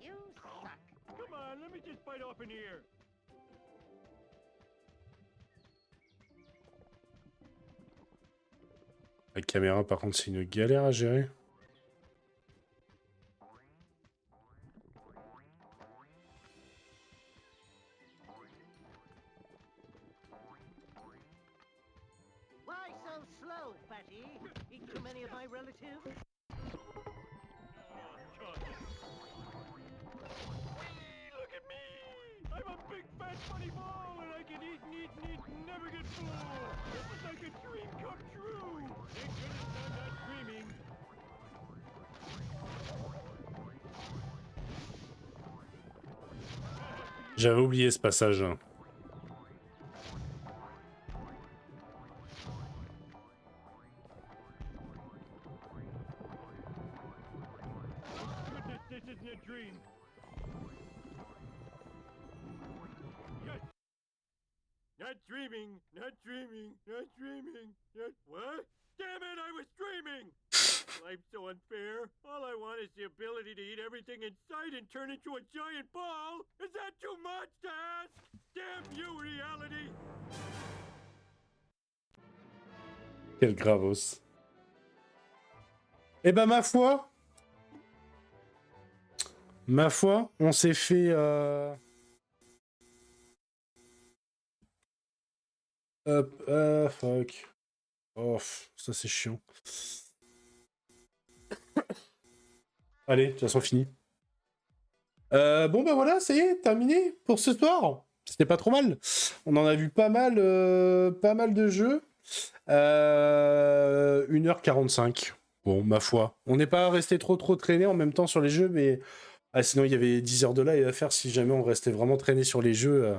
you suck. Come on, let me just bite off an ear. La caméra, par contre, c'est une galère à gérer. Why so slow, fatty? Eat too many of my relatives? Look at me! I'm a big fat funny ball and I can eat and eat and eat and never get full! It was like a dream come true! Thank goodness I'm not dreaming! J'avais oublié ce passage. Goodness, this isn't a dream! Yes! Not dreaming, not dreaming, not dreaming, not what? Damn it, I was dreaming! Life's so unfair. All I want is the ability to eat everything in sight and turn into a giant ball! Is that too much to ask? Damn you, reality! Quel gravos. Eh ben, ma foi, on s'est fait... Hop, fuck. Oh, ça c'est chiant. Allez, de toute façon, fini. Bon, bah voilà, ça y est, terminé pour ce soir. C'était pas trop mal. On en a vu pas mal de jeux. 1h45. Bon, ma foi. On n'est pas resté trop traîné en même temps sur les jeux, mais sinon il y avait 10 heures de live à faire si jamais on restait vraiment traîné sur les jeux.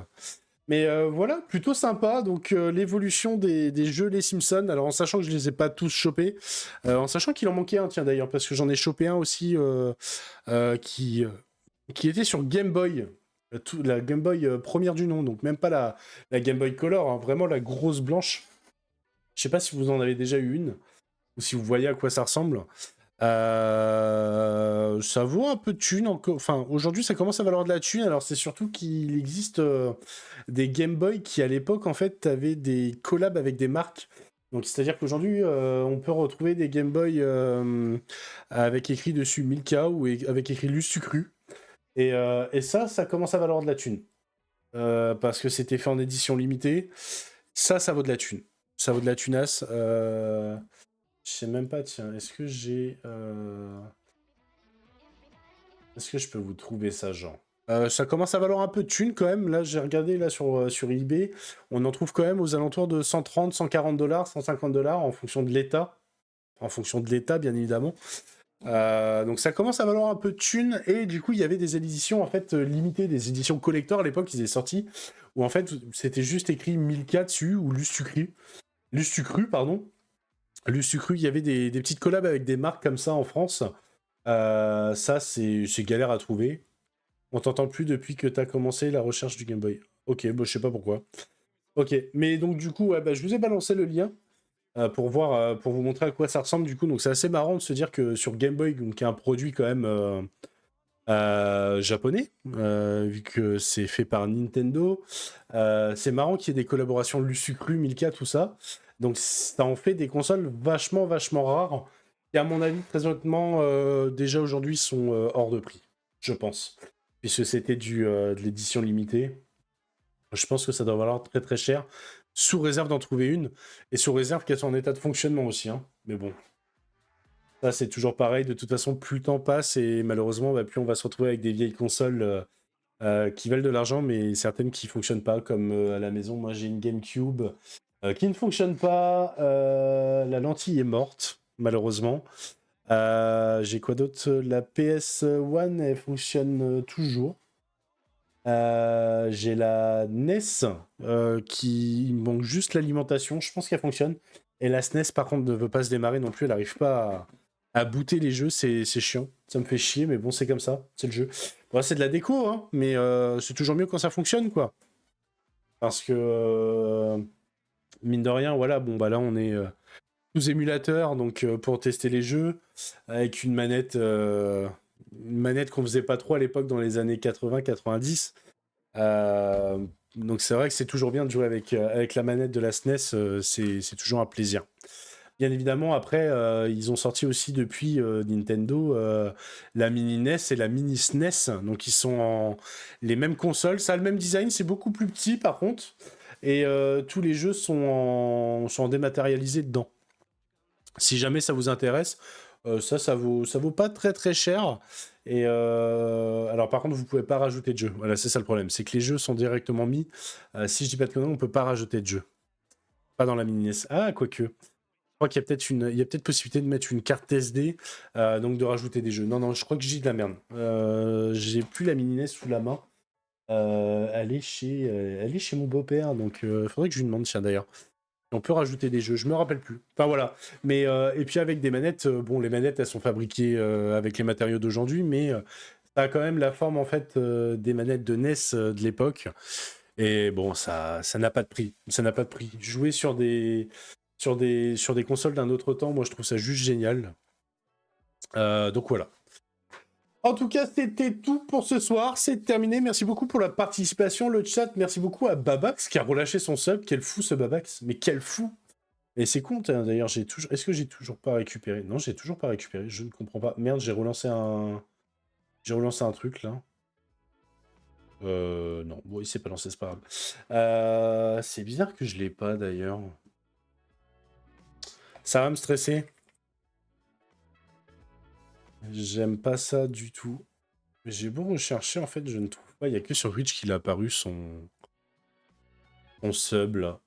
Mais voilà, plutôt sympa. Donc l'évolution des jeux Les Simpsons, alors en sachant que je les ai pas tous chopés, en sachant qu'il en manquait un, tiens d'ailleurs, parce que j'en ai chopé un aussi qui était sur Game Boy. La Game Boy première du nom, donc même pas la Game Boy Color, hein, vraiment la grosse blanche. Je sais pas si vous en avez déjà eu une, ou si vous voyez à quoi ça ressemble. Ça vaut un peu de thune encore. Enfin, aujourd'hui, ça commence à valoir de la thune. Alors, c'est surtout qu'il existe des Game Boy qui, à l'époque, en fait, avaient des collabs avec des marques. Donc, c'est-à-dire qu'aujourd'hui, on peut retrouver des Game Boy avec écrit dessus Milka ou avec écrit Lustucru. Et ça commence à valoir de la thune. Parce que c'était fait en édition limitée. Ça vaut de la thune. Ça vaut de la tunasse. Je sais même pas, tiens, est-ce que j'ai... Est-ce que je peux vous trouver ça, genre ça commence à valoir un peu de thunes quand même. Là, j'ai regardé là sur eBay. On en trouve quand même aux alentours de 130, 140 dollars, 150 dollars en fonction de l'état. En fonction de l'état, bien évidemment. Donc ça commence à valoir un peu de thunes. Et du coup, il y avait des éditions en fait limitées, des éditions collector à l'époque, ils étaient sortis. Où en fait, c'était juste écrit Milka dessus, ou Lustucru, pardon. Lustucru, il y avait des petites collabs avec des marques comme ça en France. Ça, c'est galère à trouver. On t'entend plus depuis que t'as commencé la recherche du Game Boy. Ok, bon, je sais pas pourquoi. Ok, mais donc du coup, ouais, bah, je vous ai balancé le lien pour voir, pour vous montrer à quoi ça ressemble du coup. Donc c'est assez marrant de se dire que sur Game Boy, donc, qui est un produit quand même japonais, vu que c'est fait par Nintendo, c'est marrant qu'il y ait des collaborations Lusucru, Milka, tout ça. Donc ça en fait des consoles vachement, vachement rares. Et à mon avis, très honnêtement, déjà aujourd'hui sont hors de prix, je pense. Puisque c'était de l'édition limitée. Je pense que ça doit valoir très très cher, sous réserve d'en trouver une, et sous réserve qu'elle soit en état de fonctionnement aussi. Hein. Mais bon, ça c'est toujours pareil. De toute façon, plus le temps passe, et malheureusement, bah, plus on va se retrouver avec des vieilles consoles qui valent de l'argent, mais certaines qui fonctionnent pas, comme à la maison. Moi, j'ai une GameCube qui ne fonctionne pas. La lentille est morte, malheureusement. J'ai quoi d'autre? La PS1, elle fonctionne toujours. J'ai la NES qui il me manque juste l'alimentation. Je pense qu'elle fonctionne. Et la SNES, par contre, ne veut pas se démarrer non plus. Elle n'arrive pas à booter les jeux. C'est chiant. Ça me fait chier, mais bon, c'est comme ça. C'est le jeu. Bon, c'est de la déco, hein, mais c'est toujours mieux quand ça fonctionne, quoi. Parce que, mine de rien, voilà, bon, bah là, on est sous émulateur, donc pour tester les jeux, avec une manette qu'on faisait pas trop à l'époque dans les années 80-90. Donc c'est vrai que c'est toujours bien de jouer avec la manette de la SNES, c'est toujours un plaisir. Bien évidemment, après, ils ont sorti aussi depuis Nintendo la mini NES et la mini SNES, donc ils sont les mêmes consoles, ça a le même design, c'est beaucoup plus petit par contre, et tous les jeux sont en dématérialisé dedans. Si jamais ça vous intéresse, ça vaut pas très très cher. Et alors par contre, vous pouvez pas rajouter de jeux. Voilà, c'est ça le problème, c'est que les jeux sont directement mis. Si je dis pas de conneries, on peut pas rajouter de jeux. Pas dans la mini NES. Ah, quoique. Je crois qu'il y a peut-être possibilité de mettre une carte SD, donc de rajouter des jeux. Non, non, je crois que j'ai de la merde. J'ai plus la mini NES sous la main. Elle est chez mon beau-père, donc faudrait que je lui demande, tiens d'ailleurs. On peut rajouter des jeux, je me rappelle plus. Enfin voilà. Mais et puis avec des manettes, bon, les manettes elles sont fabriquées avec les matériaux d'aujourd'hui, mais ça a quand même la forme en fait des manettes de NES de l'époque. Et bon, ça n'a pas de prix. Ça n'a pas de prix. Jouer sur des consoles d'un autre temps, moi je trouve ça juste génial. Donc voilà. En tout cas, c'était tout pour ce soir. C'est terminé. Merci beaucoup pour la participation, le chat. Merci beaucoup à Babax qui a relâché son sub. Quel fou ce Babax. Mais quel fou. Et c'est con, hein, d'ailleurs, Est-ce que j'ai toujours pas récupéré? Non, j'ai toujours pas récupéré. Je ne comprends pas. Merde, j'ai relancé un truc, là. Non. Bon, il s'est pas lancé, c'est pas grave. C'est bizarre que je l'ai pas, d'ailleurs. Ça va me stresser. J'aime pas ça du tout. J'ai beau rechercher, en fait, je ne trouve pas. Il y a que sur Twitch qu'il a apparu son sub, là.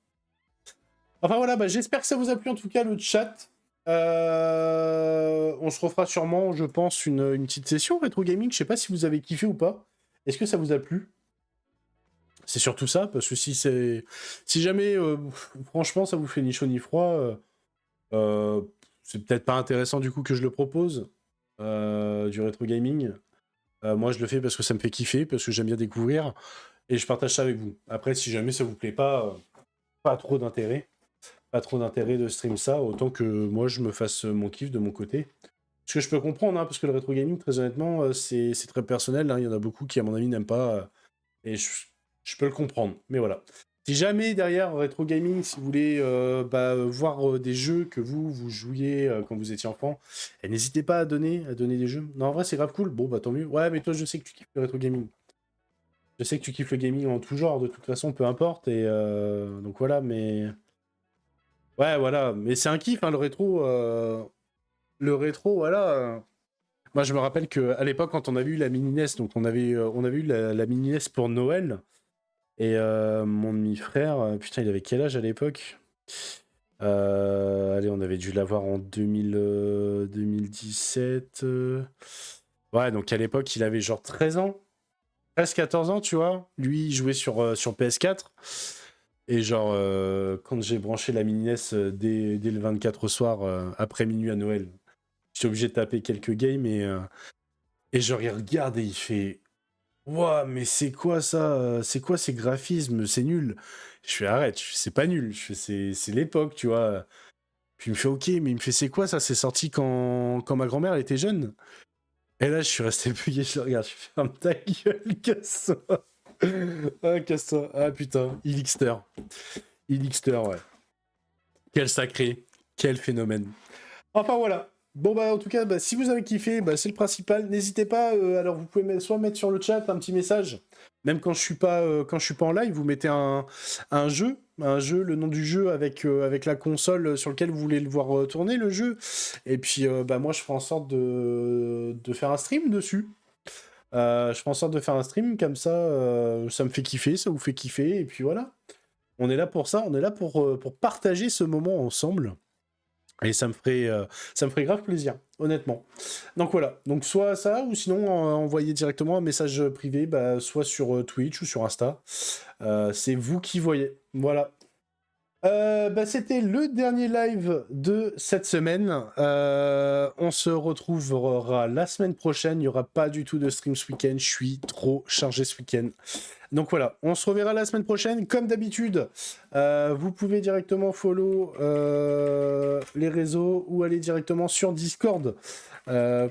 Enfin voilà, bah, j'espère que ça vous a plu en tout cas le chat. On se refera sûrement, je pense, une petite session rétro gaming. Je sais pas si vous avez kiffé ou pas. Est-ce que ça vous a plu? C'est surtout ça, parce que si jamais, franchement, ça vous fait ni chaud ni froid, c'est peut-être pas intéressant du coup que je le propose, du rétro gaming. Moi, je le fais parce que ça me fait kiffer, parce que j'aime bien découvrir, et je partage ça avec vous. Après, si jamais ça vous plaît pas, pas trop d'intérêt. Pas trop d'intérêt de stream ça, autant que moi, je me fasse mon kiff de mon côté. Ce que je peux comprendre, hein, parce que le rétro gaming, très honnêtement, c'est très personnel. Hein. Il y en a beaucoup qui, à mon avis, n'aiment pas. Et je peux le comprendre. Mais voilà. Si jamais, derrière rétro gaming, si vous voulez voir des jeux que vous jouiez quand vous étiez enfant, n'hésitez pas à donner des jeux. Non, en vrai, c'est grave cool. Bon, bah tant mieux. Ouais, mais toi, je sais que tu kiffes le rétro gaming. Je sais que tu kiffes le gaming en tout genre, de toute façon, peu importe. Et donc voilà, mais... Ouais, voilà. Mais c'est un kiff, hein, le rétro. Le rétro, voilà. Moi, je me rappelle qu'à l'époque, quand on avait eu la mini NES, donc on avait eu la mini NES pour Noël. Et mon demi-frère, putain, il avait quel âge à l'époque? Allez, on avait dû l'avoir en 2017. Ouais, donc à l'époque, il avait genre 13 ans. 13-14 ans, tu vois. Lui, il jouait sur PS4. Et genre, quand j'ai branché la mini NES dès le 24 au soir, après minuit à Noël, j'étais obligé de taper quelques games et je regarde et il fait Ouah, mais c'est quoi ça? C'est quoi ces graphismes? C'est nul. Je fais arrête, c'est pas nul. Je fais c'est l'époque, tu vois. Puis il me fait ok, mais il me fait c'est quoi ça? C'est sorti quand ma grand-mère elle était jeune. Et là, je suis resté bugué, je le regarde, je fais ferme ta gueule, casse-toi. Ah, casse-toi. Ah putain, Elixter. Elixter, ouais. Quel sacré, quel phénomène. Enfin voilà. Bon bah en tout cas, si vous avez kiffé, c'est le principal. N'hésitez pas. Alors vous pouvez soit mettre sur le chat un petit message, même quand je suis pas en live, vous mettez un jeu, le nom du jeu avec la console sur lequel vous voulez le voir tourner le jeu. Et puis moi je ferai en sorte de faire un stream dessus. Je ferai en sorte de faire un stream comme ça, ça me fait kiffer, ça vous fait kiffer, et puis voilà. On est là pour ça, on est là pour partager ce moment ensemble. Et ça me ferait grave plaisir, honnêtement. Donc voilà, donc soit ça, ou sinon envoyer directement un message privé, soit sur Twitch ou sur Insta. C'est vous qui voyez. Voilà. C'était le dernier live de cette semaine. On se retrouvera la semaine prochaine. Il n'y aura pas du tout de stream ce week-end. Je suis trop chargé ce week-end. Donc voilà, on se reverra la semaine prochaine. Comme d'habitude, vous pouvez directement follow les réseaux ou aller directement sur Discord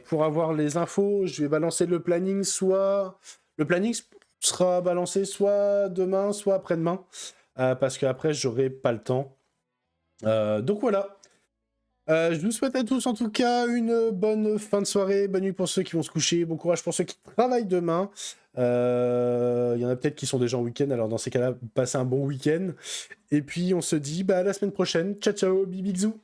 pour avoir les infos. Je vais balancer le planning, le planning sera balancé soit demain, soit après-demain. Parce qu'après, j'aurai pas le temps. Donc voilà. Je vous souhaite à tous, en tout cas, une bonne fin de soirée. Bonne nuit pour ceux qui vont se coucher. Bon courage pour ceux qui travaillent demain. Il y en a peut-être qui sont déjà en week-end. Alors, dans ces cas-là, passez un bon week-end. Et puis, on se dit à la semaine prochaine. Ciao, ciao, bibixou.